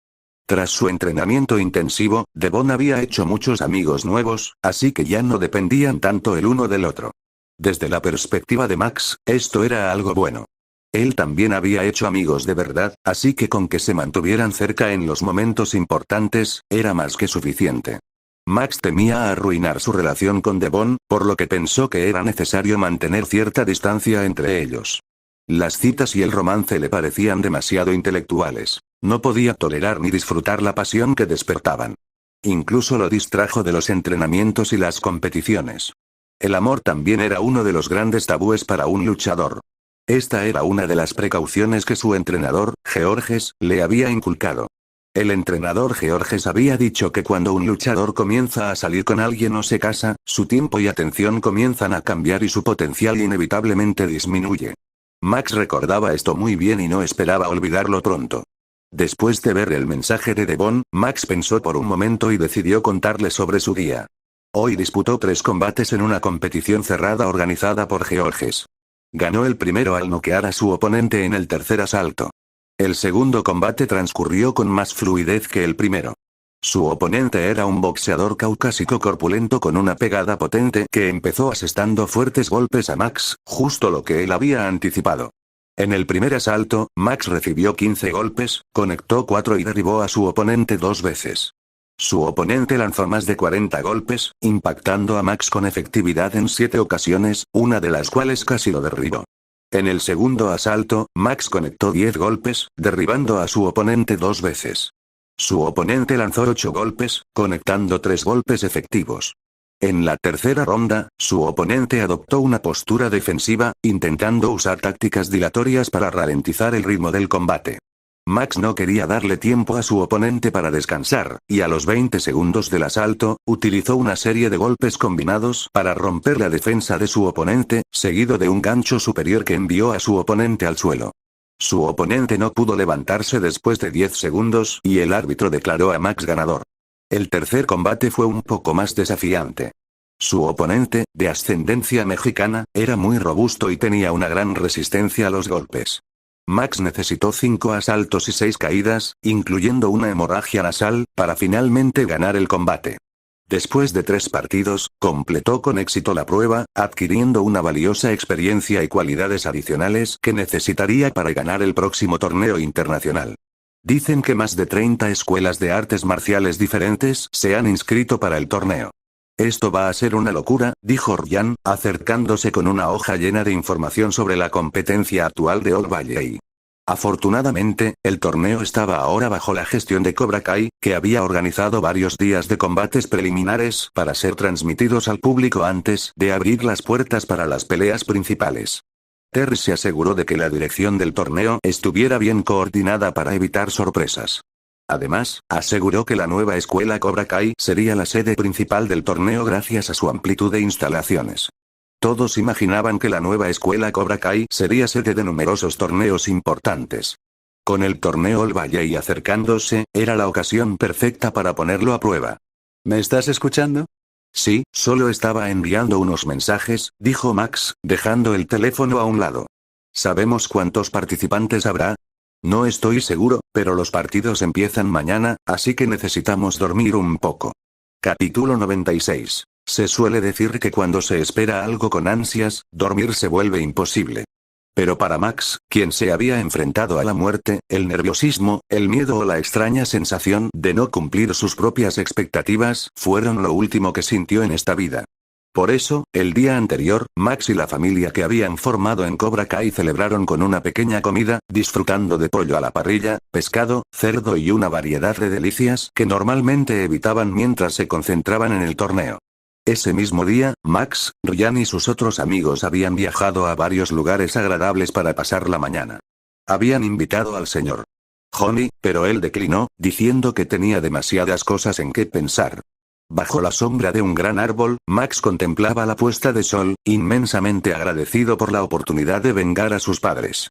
Tras su entrenamiento intensivo, Devon había hecho muchos amigos nuevos, así que ya no dependían tanto el uno del otro. Desde la perspectiva de Max, esto era algo bueno. Él también había hecho amigos de verdad, así que con que se mantuvieran cerca en los momentos importantes, era más que suficiente. Max temía arruinar su relación con Devon, por lo que pensó que era necesario mantener cierta distancia entre ellos. Las citas y el romance le parecían demasiado intelectuales. No podía tolerar ni disfrutar la pasión que despertaban. Incluso lo distrajo de los entrenamientos y las competiciones. El amor también era uno de los grandes tabúes para un luchador. Esta era una de las precauciones que su entrenador, Georges, le había inculcado. El entrenador Georges había dicho que cuando un luchador comienza a salir con alguien o se casa, su tiempo y atención comienzan a cambiar y su potencial inevitablemente disminuye. Max recordaba esto muy bien y no esperaba olvidarlo pronto. Después de ver el mensaje de Devon, Max pensó por un momento y decidió contarle sobre su día. Hoy disputó 3 combates en una competición cerrada organizada por Georges. Ganó el primero al noquear a su oponente en el tercer asalto. El segundo combate transcurrió con más fluidez que el primero. Su oponente era un boxeador caucásico corpulento con una pegada potente que empezó asestando fuertes golpes a Max, justo lo que él había anticipado. En el primer asalto, Max recibió 15 golpes, conectó 4 y derribó a su oponente 2 veces. Su oponente lanzó más de 40 golpes, impactando a Max con efectividad en 7 ocasiones, una de las cuales casi lo derribó. En el segundo asalto, Max conectó 10 golpes, derribando a su oponente 2 veces. Su oponente lanzó 8 golpes, conectando 3 golpes efectivos. En la tercera ronda, su oponente adoptó una postura defensiva, intentando usar tácticas dilatorias para ralentizar el ritmo del combate. Max no quería darle tiempo a su oponente para descansar, y a los 20 segundos del asalto, utilizó una serie de golpes combinados para romper la defensa de su oponente, seguido de un gancho superior que envió a su oponente al suelo. Su oponente no pudo levantarse después de 10 segundos, y el árbitro declaró a Max ganador. El tercer combate fue un poco más desafiante. Su oponente, de ascendencia mexicana, era muy robusto y tenía una gran resistencia a los golpes. Max necesitó 5 asaltos y 6 caídas, incluyendo una hemorragia nasal, para finalmente ganar el combate. Después de 3 partidos, completó con éxito la prueba, adquiriendo una valiosa experiencia y cualidades adicionales que necesitaría para ganar el próximo torneo internacional. Dicen que más de 30 escuelas de artes marciales diferentes se han inscrito para el torneo. Esto va a ser una locura, dijo Ryan, acercándose con una hoja llena de información sobre la competencia actual de All Valley. Afortunadamente, el torneo estaba ahora bajo la gestión de Cobra Kai, que había organizado varios días de combates preliminares para ser transmitidos al público antes de abrir las puertas para las peleas principales. Terry se aseguró de que la dirección del torneo estuviera bien coordinada para evitar sorpresas. Además, aseguró que la nueva escuela Cobra Kai sería la sede principal del torneo gracias a su amplitud de instalaciones. Todos imaginaban que la nueva escuela Cobra Kai sería sede de numerosos torneos importantes. Con el torneo All Valley acercándose, era la ocasión perfecta para ponerlo a prueba. ¿Me estás escuchando? Sí, solo estaba enviando unos mensajes, dijo Max, dejando el teléfono a un lado. ¿Sabemos cuántos participantes habrá? No estoy seguro, pero los partidos empiezan mañana, así que necesitamos dormir un poco. Capítulo 96. Se suele decir que cuando se espera algo con ansias, dormir se vuelve imposible. Pero para Max, quien se había enfrentado a la muerte, el nerviosismo, el miedo o la extraña sensación de no cumplir sus propias expectativas, fueron lo último que sintió en esta vida. Por eso, el día anterior, Max y la familia que habían formado en Cobra Kai celebraron con una pequeña comida, disfrutando de pollo a la parrilla, pescado, cerdo y una variedad de delicias que normalmente evitaban mientras se concentraban en el torneo. Ese mismo día, Max, Ryan y sus otros amigos habían viajado a varios lugares agradables para pasar la mañana. Habían invitado al señor Honey, pero él declinó, diciendo que tenía demasiadas cosas en qué pensar. Bajo la sombra de un gran árbol, Max contemplaba la puesta de sol, inmensamente agradecido por la oportunidad de vengar a sus padres.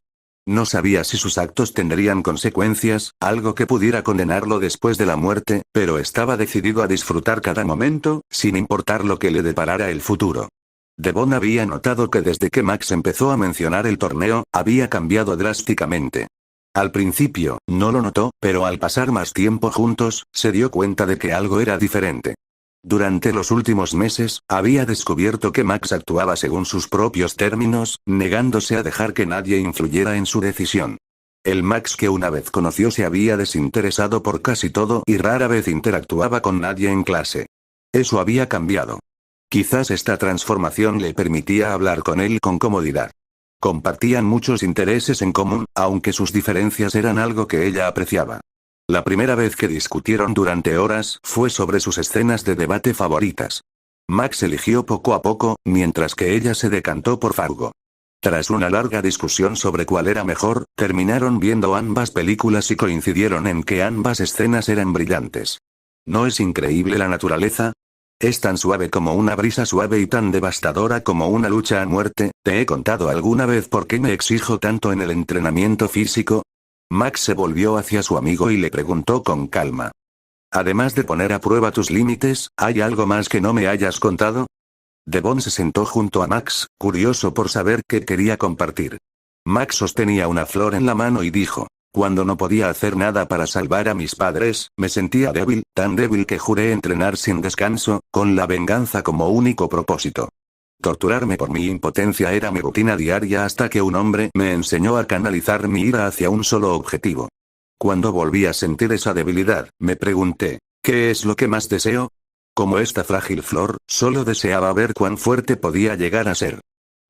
No sabía si sus actos tendrían consecuencias, algo que pudiera condenarlo después de la muerte, pero estaba decidido a disfrutar cada momento, sin importar lo que le deparara el futuro. Devon había notado que desde que Max empezó a mencionar el torneo, había cambiado drásticamente. Al principio, no lo notó, pero al pasar más tiempo juntos, se dio cuenta de que algo era diferente. Durante los últimos meses, había descubierto que Max actuaba según sus propios términos, negándose a dejar que nadie influyera en su decisión. El Max que una vez conoció se había desinteresado por casi todo y rara vez interactuaba con nadie en clase. Eso había cambiado. Quizás esta transformación le permitía hablar con él con comodidad. Compartían muchos intereses en común, aunque sus diferencias eran algo que ella apreciaba. La primera vez que discutieron durante horas fue sobre sus escenas de debate favoritas. Max eligió poco a poco, mientras que ella se decantó por Fargo. Tras una larga discusión sobre cuál era mejor, terminaron viendo ambas películas y coincidieron en que ambas escenas eran brillantes. ¿No es increíble la naturaleza? Es tan suave como una brisa suave y tan devastadora como una lucha a muerte. ¿Te he contado alguna vez por qué me exijo tanto en el entrenamiento físico? Max se volvió hacia su amigo y le preguntó con calma. Además de poner a prueba tus límites, ¿hay algo más que no me hayas contado? Devon se sentó junto a Max, curioso por saber qué quería compartir. Max sostenía una flor en la mano y dijo, cuando no podía hacer nada para salvar a mis padres, me sentía débil, tan débil que juré entrenar sin descanso, con la venganza como único propósito. Torturarme por mi impotencia era mi rutina diaria hasta que un hombre me enseñó a canalizar mi ira hacia un solo objetivo. Cuando volví a sentir esa debilidad, me pregunté, ¿qué es lo que más deseo? Como esta frágil flor, solo deseaba ver cuán fuerte podía llegar a ser.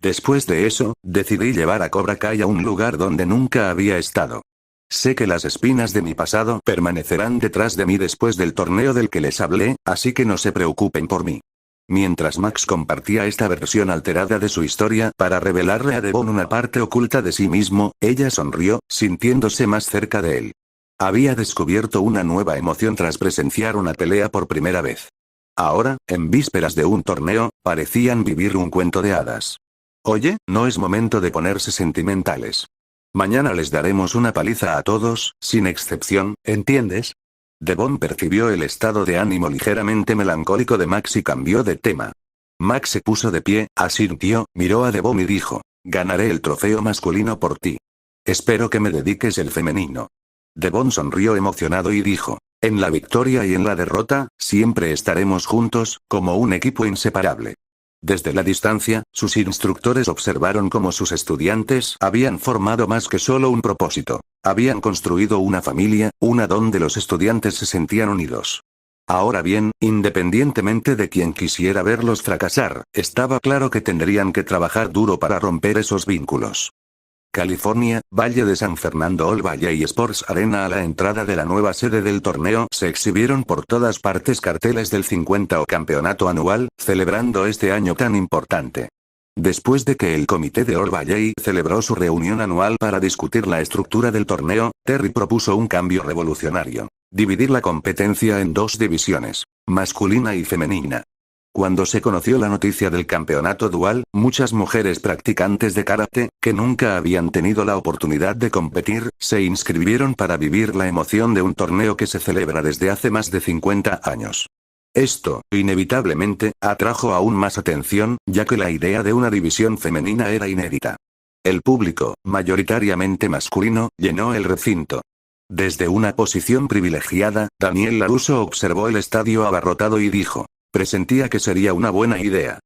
Después de eso, decidí llevar a Cobra Kai a un lugar donde nunca había estado. Sé que las espinas de mi pasado permanecerán detrás de mí después del torneo del que les hablé, así que no se preocupen por mí. Mientras Max compartía esta versión alterada de su historia para revelarle a Devon una parte oculta de sí mismo, ella sonrió, sintiéndose más cerca de él. Había descubierto una nueva emoción tras presenciar una pelea por primera vez. Ahora, en vísperas de un torneo, parecían vivir un cuento de hadas. Oye, no es momento de ponerse sentimentales. Mañana les daremos una paliza a todos, sin excepción, ¿entiendes? Devon percibió el estado de ánimo ligeramente melancólico de Max y cambió de tema. Max se puso de pie, asintió, miró a Devon y dijo, ganaré el trofeo masculino por ti. Espero que me dediques el femenino. Devon sonrió emocionado y dijo, en la victoria y en la derrota, siempre estaremos juntos, como un equipo inseparable. Desde la distancia, sus instructores observaron cómo sus estudiantes habían formado más que solo un propósito. Habían construido una familia, una donde los estudiantes se sentían unidos. Ahora bien, independientemente de quien quisiera verlos fracasar, estaba claro que tendrían que trabajar duro para romper esos vínculos. California, Valle de San Fernando All Valley Sports Arena. A la entrada de la nueva sede del torneo se exhibieron por todas partes carteles del 50º campeonato anual, celebrando este año tan importante. Después de que el comité de All Valley celebró su reunión anual para discutir la estructura del torneo, Terry propuso un cambio revolucionario: dividir la competencia en dos divisiones, masculina y femenina. Cuando se conoció la noticia del campeonato dual, muchas mujeres practicantes de karate, que nunca habían tenido la oportunidad de competir, se inscribieron para vivir la emoción de un torneo que se celebra desde hace más de 50 años. Esto, inevitablemente, atrajo aún más atención, ya que la idea de una división femenina era inédita. El público, mayoritariamente masculino, llenó el recinto. Desde una posición privilegiada, Daniel LaRusso observó el estadio abarrotado y dijo: presentía que sería una buena idea.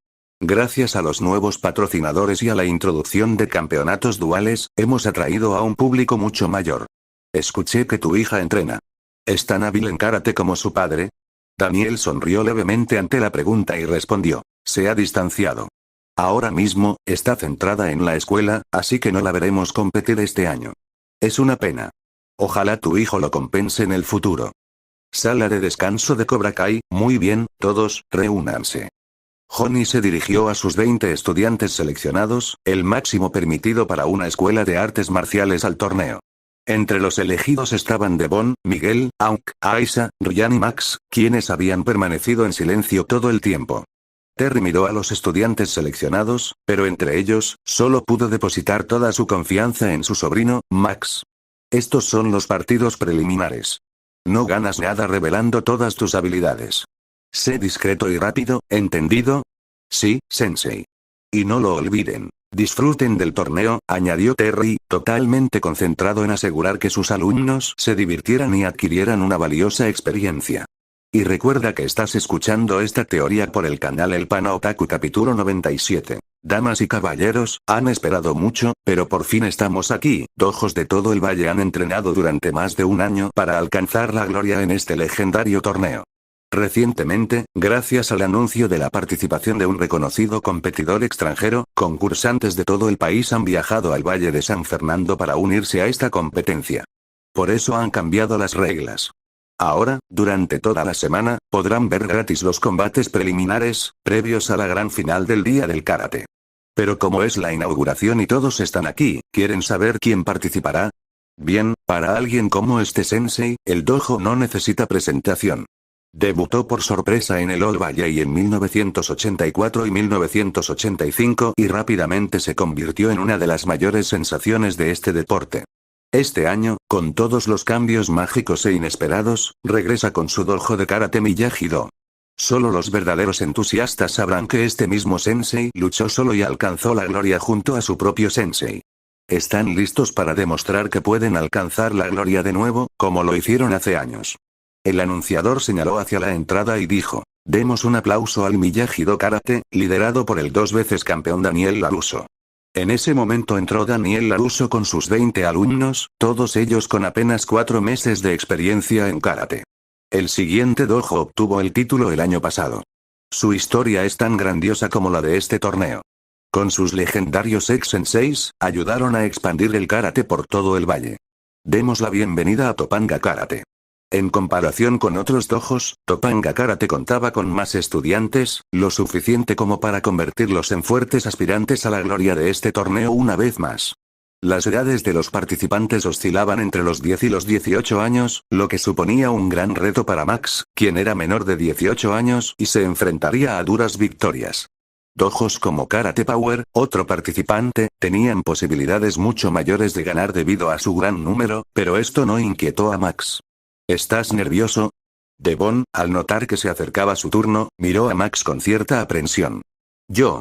Gracias a los nuevos patrocinadores y a la introducción de campeonatos duales, hemos atraído a un público mucho mayor. Escuché que tu hija entrena. ¿Es tan hábil en karate como su padre? Daniel sonrió levemente ante la pregunta y respondió. Se ha distanciado. Ahora mismo, está centrada en la escuela, así que no la veremos competir este año. Es una pena. Ojalá tu hijo lo compense en el futuro. Sala de descanso de Cobra Kai. Muy bien, todos, reúnanse. Johnny se dirigió a sus 20 estudiantes seleccionados, el máximo permitido para una escuela de artes marciales al torneo. Entre los elegidos estaban Devon, Miguel, Aunk, Aisa, Ryan y Max, quienes habían permanecido en silencio todo el tiempo. Terry miró a los estudiantes seleccionados, pero entre ellos, solo pudo depositar toda su confianza en su sobrino, Max. Estos son los partidos preliminares. No ganas nada revelando todas tus habilidades. Sé discreto y rápido, ¿entendido? Sí, sensei. Y no lo olviden. Disfruten del torneo, añadió Terry, totalmente concentrado en asegurar que sus alumnos se divirtieran y adquirieran una valiosa experiencia. Y recuerda que estás escuchando esta teoría por el canal El Pana Otaku capítulo 97. Damas y caballeros, han esperado mucho, pero por fin estamos aquí. Dojos de todo el valle han entrenado durante más de un año para alcanzar la gloria en este legendario torneo. Recientemente, gracias al anuncio de la participación de un reconocido competidor extranjero, concursantes de todo el país han viajado al Valle de San Fernando para unirse a esta competencia. Por eso han cambiado las reglas. Ahora, durante toda la semana, podrán ver gratis los combates preliminares, previos a la gran final del Día del Karate. Pero como es la inauguración y todos están aquí, ¿quieren saber quién participará? Bien, para alguien como este sensei, el dojo no necesita presentación. Debutó por sorpresa en el All Valley en 1984 y 1985 y rápidamente se convirtió en una de las mayores sensaciones de este deporte. Este año, con todos los cambios mágicos e inesperados, regresa con su dojo de karate Miyagi-Do. Solo los verdaderos entusiastas sabrán que este mismo sensei luchó solo y alcanzó la gloria junto a su propio sensei. ¿Están listos para demostrar que pueden alcanzar la gloria de nuevo, como lo hicieron hace años? El anunciador señaló hacia la entrada y dijo, demos un aplauso al Miyagi-Do Karate, liderado por el 2 veces campeón Daniel LaRusso. En ese momento entró Daniel LaRusso con sus 20 alumnos, todos ellos con apenas 4 meses de experiencia en karate. El siguiente dojo obtuvo el título el año pasado. Su historia es tan grandiosa como la de este torneo. Con sus legendarios ex-senseis, ayudaron a expandir el karate por todo el valle. Demos la bienvenida a Topanga Karate. En comparación con otros dojos, Topanga Karate contaba con más estudiantes, lo suficiente como para convertirlos en fuertes aspirantes a la gloria de este torneo una vez más. Las edades de los participantes oscilaban entre los 10 y los 18 años, lo que suponía un gran reto para Max, quien era menor de 18 años y se enfrentaría a duras victorias. Dojos como Karate Power, otro participante, tenían posibilidades mucho mayores de ganar debido a su gran número, pero esto no inquietó a Max. ¿Estás nervioso? Devon, al notar que se acercaba su turno, miró a Max con cierta aprensión. Yo.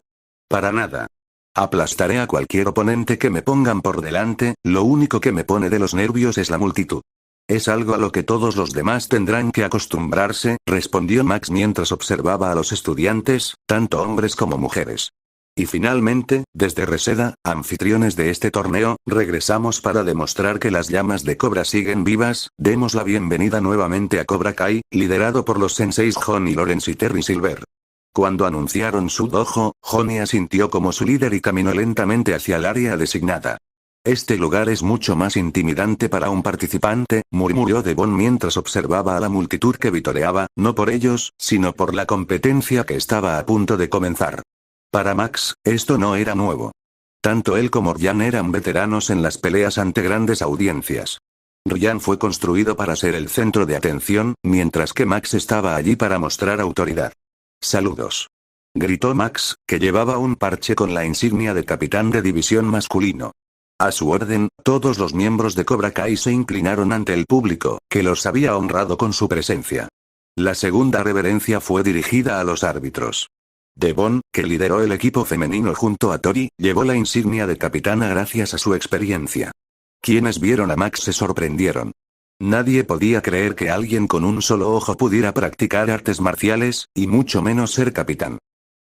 Para nada. Aplastaré a cualquier oponente que me pongan por delante, lo único que me pone de los nervios es la multitud. Es algo a lo que todos los demás tendrán que acostumbrarse, respondió Max mientras observaba a los estudiantes, tanto hombres como mujeres. Y finalmente, desde Reseda, anfitriones de este torneo, regresamos para demostrar que las llamas de Cobra siguen vivas. Demos la bienvenida nuevamente a Cobra Kai, liderado por los senseis Johnny Lawrence y Terry Silver. Cuando anunciaron su dojo, Johnny asintió como su líder y caminó lentamente hacia el área designada. Este lugar es mucho más intimidante para un participante, murmuró Devon mientras observaba a la multitud que vitoreaba, no por ellos, sino por la competencia que estaba a punto de comenzar. Para Max, esto no era nuevo. Tanto él como Ryan eran veteranos en las peleas ante grandes audiencias. Ryan fue construido para ser el centro de atención, mientras que Max estaba allí para mostrar autoridad. Saludos. Gritó Max, que llevaba un parche con la insignia de capitán de división masculino. A su orden, todos los miembros de Cobra Kai se inclinaron ante el público, que los había honrado con su presencia. La segunda reverencia fue dirigida a los árbitros. Devon, que lideró el equipo femenino junto a Tori, llevó la insignia de capitana gracias a su experiencia. Quienes vieron a Max se sorprendieron. Nadie podía creer que alguien con un solo ojo pudiera practicar artes marciales, y mucho menos ser capitán.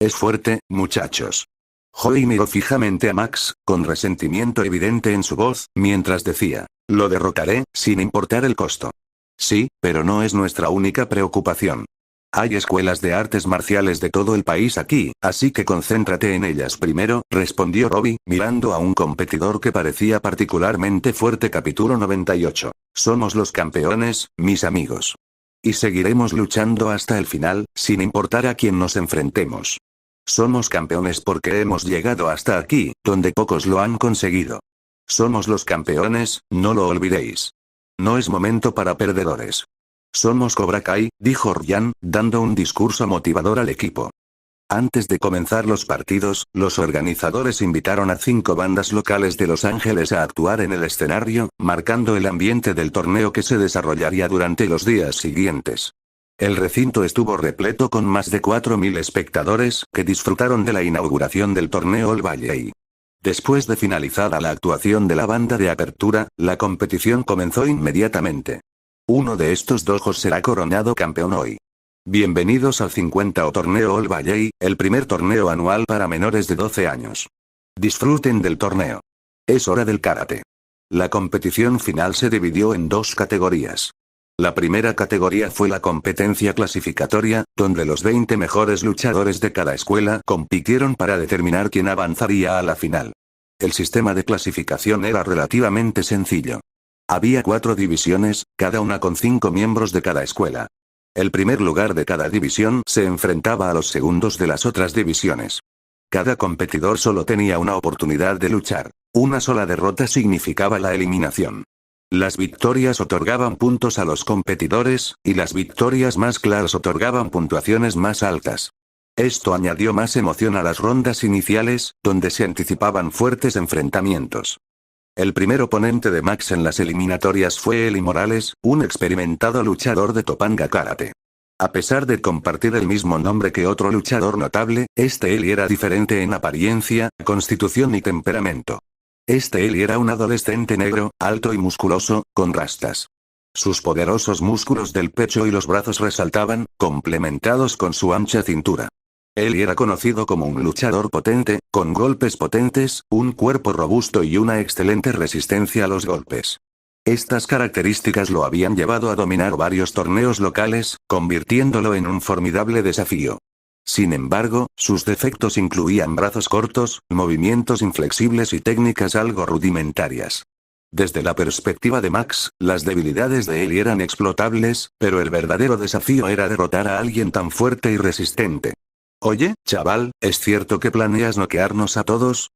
Es fuerte, muchachos. Joey miró fijamente a Max, con resentimiento evidente en su voz, mientras decía, lo derrotaré, sin importar el costo. Sí, pero no es nuestra única preocupación. Hay escuelas de artes marciales de todo el país aquí, así que concéntrate en ellas primero, respondió Robbie, mirando a un competidor que parecía particularmente fuerte. Capítulo 98. Somos los campeones, mis amigos. Y seguiremos luchando hasta el final, sin importar a quién nos enfrentemos. Somos campeones porque hemos llegado hasta aquí, donde pocos lo han conseguido. Somos los campeones, no lo olvidéis. No es momento para perdedores. Somos Cobra Kai, dijo Ryan, dando un discurso motivador al equipo. Antes de comenzar los partidos, los organizadores invitaron a 5 bandas locales de Los Ángeles a actuar en el escenario, marcando el ambiente del torneo que se desarrollaría durante los días siguientes. El recinto estuvo repleto con más de 4.000 espectadores, que disfrutaron de la inauguración del torneo All Valley. Después de finalizada la actuación de la banda de apertura, la competición comenzó inmediatamente. Uno de estos dojos será coronado campeón hoy. Bienvenidos al 50º torneo All Valley, el primer torneo anual para menores de 12 años. Disfruten del torneo. Es hora del karate. La competición final se dividió en 2 categorías. La primera categoría fue la competencia clasificatoria, donde los 20 mejores luchadores de cada escuela compitieron para determinar quién avanzaría a la final. El sistema de clasificación era relativamente sencillo. Había 4 divisiones, cada una con 5 miembros de cada escuela. El primer lugar de cada división se enfrentaba a los segundos de las otras divisiones. Cada competidor solo tenía una oportunidad de luchar. Una sola derrota significaba la eliminación. Las victorias otorgaban puntos a los competidores, y las victorias más claras otorgaban puntuaciones más altas. Esto añadió más emoción a las rondas iniciales, donde se anticipaban fuertes enfrentamientos. El primer oponente de Max en las eliminatorias fue Eli Morales, un experimentado luchador de Topanga Karate. A pesar de compartir el mismo nombre que otro luchador notable, Eli era diferente en apariencia, constitución y temperamento. Eli era un adolescente negro, alto y musculoso, con rastas. Sus poderosos músculos del pecho y los brazos resaltaban, complementados con su ancha cintura. Eli era conocido como un luchador potente, con golpes potentes, un cuerpo robusto y una excelente resistencia a los golpes. Estas características lo habían llevado a dominar varios torneos locales, convirtiéndolo en un formidable desafío. Sin embargo, sus defectos incluían brazos cortos, movimientos inflexibles y técnicas algo rudimentarias. Desde la perspectiva de Max, las debilidades de Eli eran explotables, pero el verdadero desafío era derrotar a alguien tan fuerte y resistente. Oye, chaval, ¿es cierto que planeas noquearnos a todos?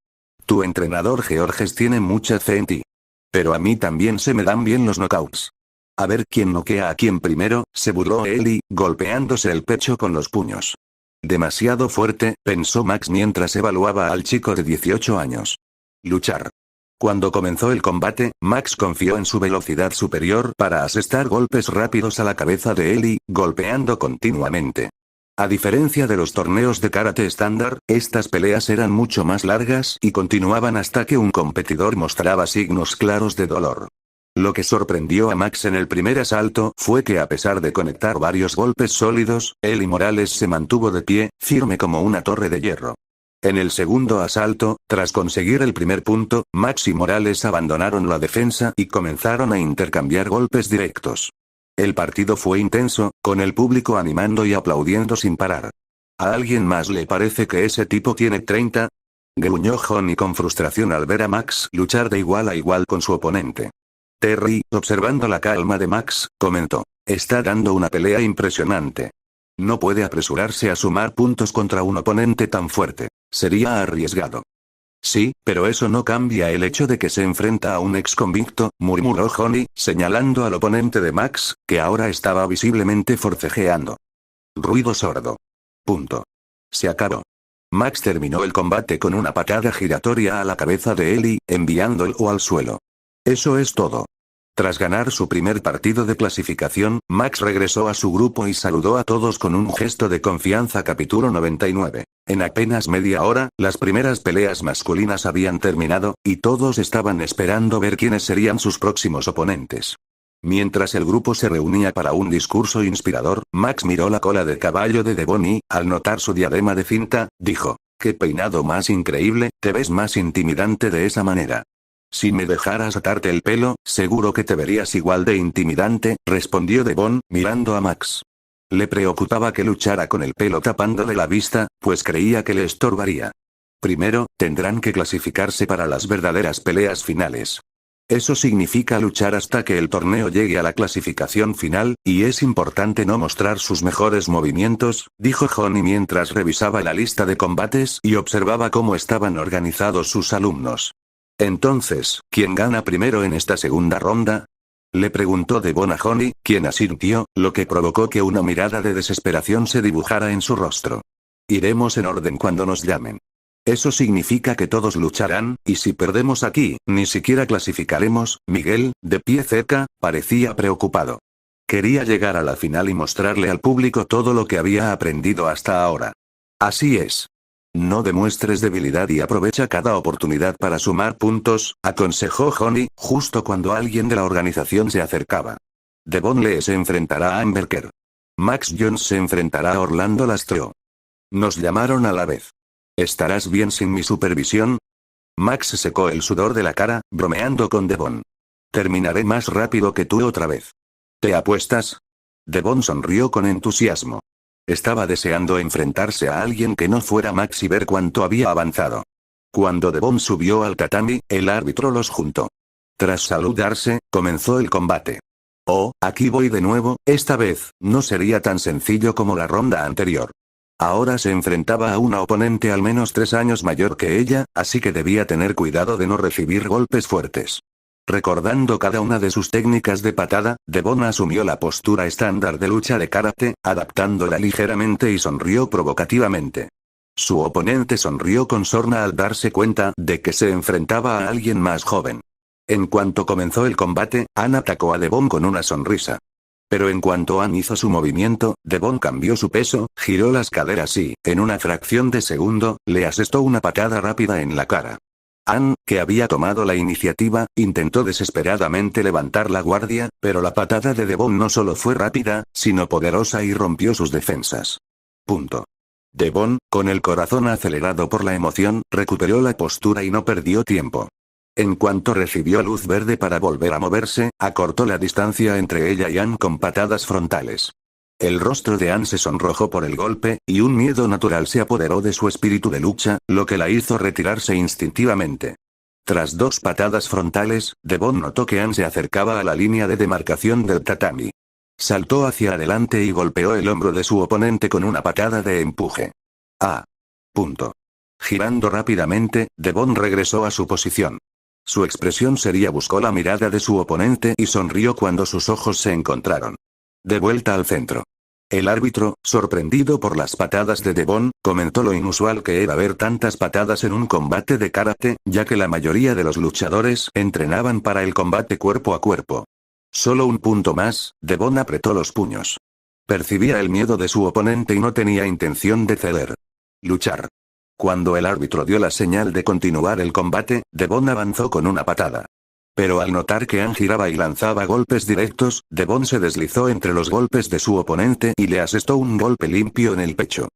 Tu entrenador Georges tiene mucha fe en ti. Pero a mí también se me dan bien los knockouts. A ver quién noquea a quién primero, se burló Eli, golpeándose el pecho con los puños. Demasiado fuerte, pensó Max mientras evaluaba al chico de 18 años. Luchar. Cuando comenzó el combate, Max confió en su velocidad superior para asestar golpes rápidos a la cabeza de Eli, golpeando continuamente. A diferencia de los torneos de karate estándar, estas peleas eran mucho más largas y continuaban hasta que un competidor mostraba signos claros de dolor. Lo que sorprendió a Max en el primer asalto fue que a pesar de conectar varios golpes sólidos, Eli Morales se mantuvo de pie, firme como una torre de hierro. En el segundo asalto, tras conseguir el primer punto, Max y Morales abandonaron la defensa y comenzaron a intercambiar golpes directos. El partido fue intenso, con el público animando y aplaudiendo sin parar. ¿A alguien más le parece que ese tipo tiene 30? Gruñó Johnny con frustración al ver a Max luchar de igual a igual con su oponente. Terry, observando la calma de Max, comentó: está dando una pelea impresionante. No puede apresurarse a sumar puntos contra un oponente tan fuerte. Sería arriesgado. Sí, pero eso no cambia el hecho de que se enfrenta a un ex convicto, murmuró Johnny, señalando al oponente de Max, que ahora estaba visiblemente forcejeando. Ruido sordo. Punto. Se acabó. Max terminó el combate con una patada giratoria a la cabeza de Eli, enviándolo al suelo. Eso es todo. Tras ganar su primer partido de clasificación, Max regresó a su grupo y saludó a todos con un gesto de confianza. Capítulo 99. En apenas media hora, las primeras peleas masculinas habían terminado, y todos estaban esperando ver quiénes serían sus próximos oponentes. Mientras el grupo se reunía para un discurso inspirador, Max miró la cola de caballo de Devon y, al notar su diadema de cinta, dijo: «¡Qué peinado más increíble! Te ves más intimidante de esa manera». «Si me dejaras atarte el pelo, seguro que te verías igual de intimidante», respondió Devon, mirando a Max. Le preocupaba que luchara con el pelo tapándole la vista, pues creía que le estorbaría. Primero, tendrán que clasificarse para las verdaderas peleas finales. Eso significa luchar hasta que el torneo llegue a la clasificación final, y es importante no mostrar sus mejores movimientos, dijo Johnny mientras revisaba la lista de combates y observaba cómo estaban organizados sus alumnos. «Entonces, ¿quién gana primero en esta segunda ronda?», le preguntó Devon a Johnny, quien asintió, lo que provocó que una mirada de desesperación se dibujara en su rostro. «Iremos en orden cuando nos llamen. Eso significa que todos lucharán, y si perdemos aquí, ni siquiera clasificaremos». Miguel, de pie cerca, parecía preocupado. Quería llegar a la final y mostrarle al público todo lo que había aprendido hasta ahora. «Así es. No demuestres debilidad y aprovecha cada oportunidad para sumar puntos», aconsejó Johnny, justo cuando alguien de la organización se acercaba. Devon Lee se enfrentará a Amber Kerr. Max Jones se enfrentará a Orlando Lastro. Nos llamaron a la vez. «¿Estarás bien sin mi supervisión?». Max se secó el sudor de la cara, bromeando con Devon. «Terminaré más rápido que tú otra vez». «¿Te apuestas?». Devon sonrió con entusiasmo. Estaba deseando enfrentarse a alguien que no fuera Max y ver cuánto había avanzado. Cuando Devon subió al tatami, el árbitro los juntó. Tras saludarse, comenzó el combate. «Oh, aquí voy de nuevo, esta vez, no sería tan sencillo como la ronda anterior». Ahora se enfrentaba a una oponente al menos 3 años mayor que ella, así que debía tener cuidado de no recibir golpes fuertes. Recordando cada una de sus técnicas de patada, Devon asumió la postura estándar de lucha de karate, adaptándola ligeramente y sonrió provocativamente. Su oponente sonrió con sorna al darse cuenta de que se enfrentaba a alguien más joven. En cuanto comenzó el combate, Ann atacó a Devon con una sonrisa. Pero en cuanto Ann hizo su movimiento, Devon cambió su peso, giró las caderas y, en una fracción de segundo, le asestó una patada rápida en la cara. Ann, que había tomado la iniciativa, intentó desesperadamente levantar la guardia, pero la patada de Devon no solo fue rápida, sino poderosa y rompió sus defensas. Devon, con el corazón acelerado por la emoción, recuperó la postura y no perdió tiempo. En cuanto recibió luz verde para volver a moverse, acortó la distancia entre ella y Ann con patadas frontales. El rostro de Ann se sonrojó por el golpe, y un miedo natural se apoderó de su espíritu de lucha, lo que la hizo retirarse instintivamente. Tras 2 patadas frontales, Devon notó que Ann se acercaba a la línea de demarcación del tatami. Saltó hacia adelante y golpeó el hombro de su oponente con una patada de empuje. Girando rápidamente, Devon regresó a su posición. Su expresión seria buscó la mirada de su oponente y sonrió cuando sus ojos se encontraron. De vuelta al centro. El árbitro, sorprendido por las patadas de Devon, comentó lo inusual que era ver tantas patadas en un combate de karate, ya que la mayoría de los luchadores entrenaban para el combate cuerpo a cuerpo. Solo un punto más, Devon apretó los puños. Percibía el miedo de su oponente y no tenía intención de ceder. Luchar. Cuando el árbitro dio la señal de continuar el combate, Devon avanzó con una patada. Pero al notar que Ann giraba y lanzaba golpes directos, Devon se deslizó entre los golpes de su oponente y le asestó un golpe limpio en el pecho.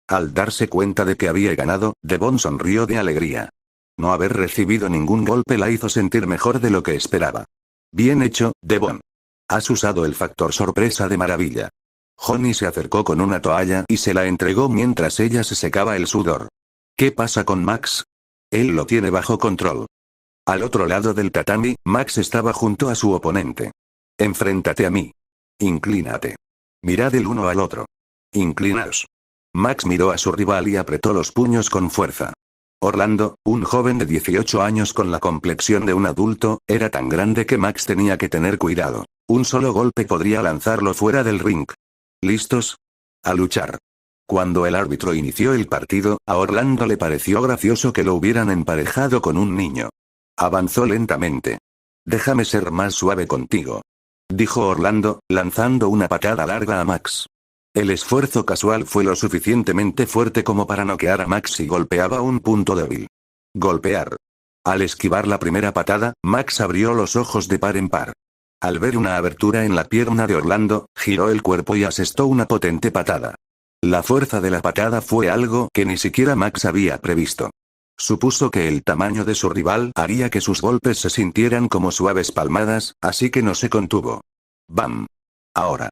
Al darse cuenta de que había ganado, Devon sonrió de alegría. No haber recibido ningún golpe la hizo sentir mejor de lo que esperaba. Bien hecho, Devon. Has usado el factor sorpresa de maravilla. Johnny se acercó con una toalla y se la entregó mientras ella se secaba el sudor. ¿Qué pasa con Max? Él lo tiene bajo control. Al otro lado del tatami, Max estaba junto a su oponente. Enfréntate a mí. Inclínate. Mirad el uno al otro. Inclinaos. Max miró a su rival y apretó los puños con fuerza. Orlando, un joven de 18 años con la complexión de un adulto, era tan grande que Max tenía que tener cuidado. Un solo golpe podría lanzarlo fuera del ring. ¿Listos? A luchar. Cuando el árbitro inició el partido, a Orlando le pareció gracioso que lo hubieran emparejado con un niño. Avanzó lentamente. Déjame ser más suave contigo, dijo Orlando, lanzando una patada larga a Max. El esfuerzo casual fue lo suficientemente fuerte como para noquear a Max y golpeaba un punto débil. Golpear. Al esquivar la primera patada, Max abrió los ojos de par en par. Al ver una abertura en la pierna de Orlando, giró el cuerpo y asestó una potente patada. La fuerza de la patada fue algo que ni siquiera Max había previsto. Supuso que el tamaño de su rival haría que sus golpes se sintieran como suaves palmadas, así que no se contuvo. ¡Bam! Ahora.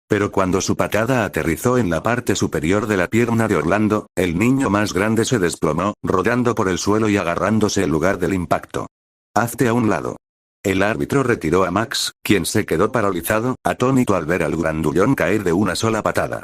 Pero cuando su patada aterrizó en la parte superior de la pierna de Orlando, el niño más grande se desplomó, rodando por el suelo y agarrándose el lugar del impacto. «Hazte a un lado». El árbitro retiró a Max, quien se quedó paralizado, atónito al ver al grandullón caer de una sola patada.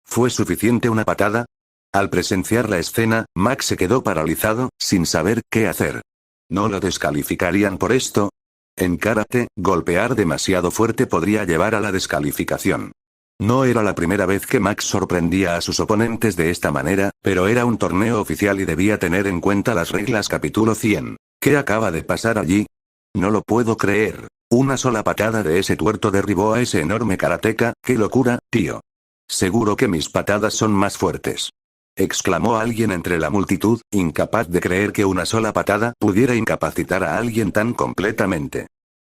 ¿Fue suficiente una patada? Al presenciar la escena, Max se quedó paralizado, sin saber qué hacer. ¿No lo descalificarían por esto? En karate, golpear demasiado fuerte podría llevar a la descalificación. No era la primera vez que Max sorprendía a sus oponentes de esta manera, pero era un torneo oficial y debía tener en cuenta las reglas. Capítulo 100. ¿Qué acaba de pasar allí? No lo puedo creer. Una sola patada de ese tuerto derribó a ese enorme karateca. ¡Qué locura, tío! Seguro que mis patadas son más fuertes. Exclamó alguien entre la multitud, incapaz de creer que una sola patada pudiera incapacitar a alguien tan completamente.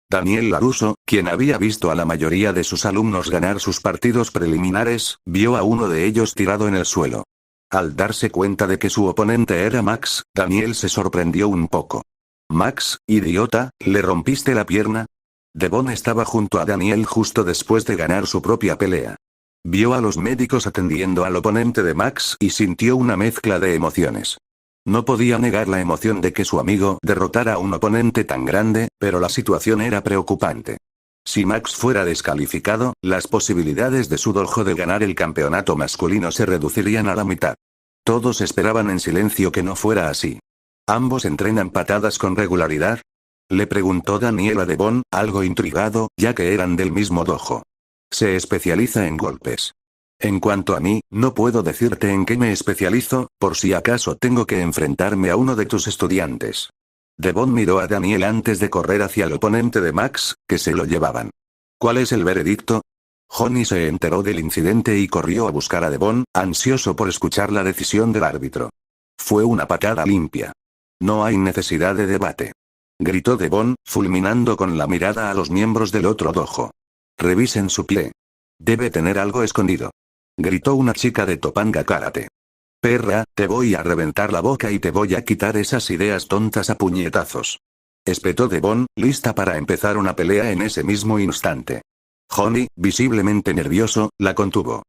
Daniel LaRusso, quien había visto a la mayoría de sus alumnos ganar sus partidos preliminares, vio a uno de ellos tirado en el suelo. Al darse cuenta de que su oponente era Max, Daniel se sorprendió un poco. «Max, idiota, ¿le rompiste la pierna?» Devon estaba junto a Daniel justo después de ganar su propia pelea. Vio a los médicos atendiendo al oponente de Max y sintió una mezcla de emociones. No podía negar la emoción de que su amigo derrotara a un oponente tan grande, pero la situación era preocupante. Si Max fuera descalificado, las posibilidades de su dojo de ganar el campeonato masculino se reducirían a la mitad. Todos esperaban en silencio que no fuera así. ¿Ambos entrenan patadas con regularidad?, le preguntó Daniel a Devon, algo intrigado, ya que eran del mismo dojo. Se especializa en golpes. En cuanto a mí, no puedo decirte en qué me especializo, por si acaso tengo que enfrentarme a uno de tus estudiantes. Devon miró a Daniel antes de correr hacia el oponente de Max, que se lo llevaban. ¿Cuál es el veredicto? Johnny se enteró del incidente y corrió a buscar a Devon, ansioso por escuchar la decisión del árbitro. Fue una patada limpia. No hay necesidad de debate. Gritó Devon, fulminando con la mirada a los miembros del otro dojo. Revisen su pie. Debe tener algo escondido. Gritó una chica de Topanga Karate. Perra, te voy a reventar la boca y te voy a quitar esas ideas tontas a puñetazos. Espetó Devon, lista para empezar una pelea en ese mismo instante. Johnny, visiblemente nervioso, la contuvo.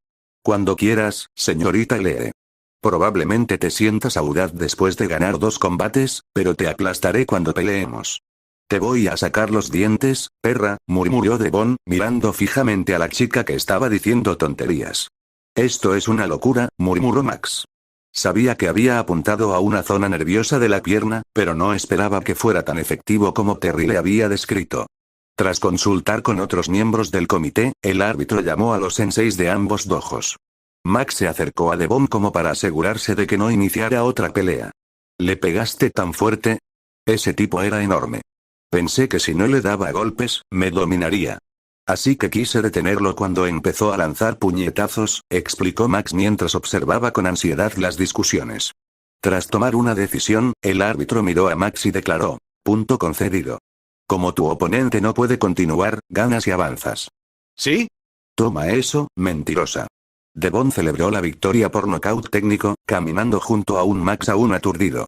Cuando quieras, señorita Lee. Probablemente te sientas audaz después de ganar 2 combates, pero te aplastaré cuando peleemos. Te voy a sacar los dientes, perra, murmuró Devon, mirando fijamente a la chica que estaba diciendo tonterías. Esto es una locura, murmuró Max. Sabía que había apuntado a una zona nerviosa de la pierna, pero no esperaba que fuera tan efectivo como Terry le había descrito. Tras consultar con otros miembros del comité, el árbitro llamó a los senseis de ambos dojos. Max se acercó a Devon como para asegurarse de que no iniciara otra pelea. ¿Le pegaste tan fuerte? Ese tipo era enorme. Pensé que si no le daba golpes, me dominaría. Así que quise detenerlo cuando empezó a lanzar puñetazos, explicó Max mientras observaba con ansiedad las discusiones. Tras tomar una decisión, el árbitro miró a Max y declaró: punto concedido. Como tu oponente no puede continuar, ganas y avanzas. ¿Sí? Toma eso, mentirosa. Devon celebró la victoria por nocaut técnico, caminando junto a un Max aún aturdido.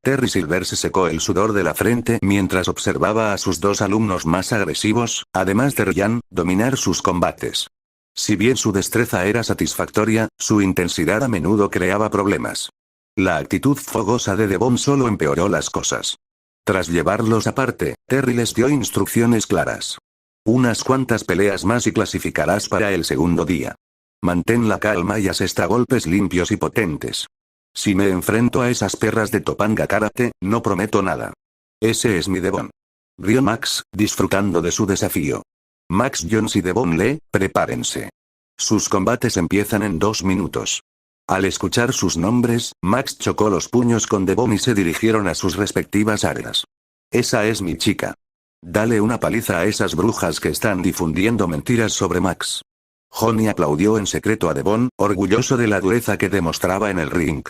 Terry Silver se secó el sudor de la frente mientras observaba a sus 2 alumnos más agresivos, además de Ryan, dominar sus combates. Si bien su destreza era satisfactoria, su intensidad a menudo creaba problemas. La actitud fogosa de Devon solo empeoró las cosas. Tras llevarlos aparte, Terry les dio instrucciones claras. Unas cuantas peleas más y clasificarás para el segundo día. Mantén la calma y asesta golpes limpios y potentes. Si me enfrento a esas perras de Topanga Karate, no prometo nada. Ese es mi Devon. Rió Max, disfrutando de su desafío. Max Jones y Devon Lee, prepárense. Sus combates empiezan en 2 minutos. Al escuchar sus nombres, Max chocó los puños con Devon y se dirigieron a sus respectivas áreas. Esa es mi chica. Dale una paliza a esas brujas que están difundiendo mentiras sobre Max. Johnny aplaudió en secreto a Devon, orgulloso de la dureza que demostraba en el ring.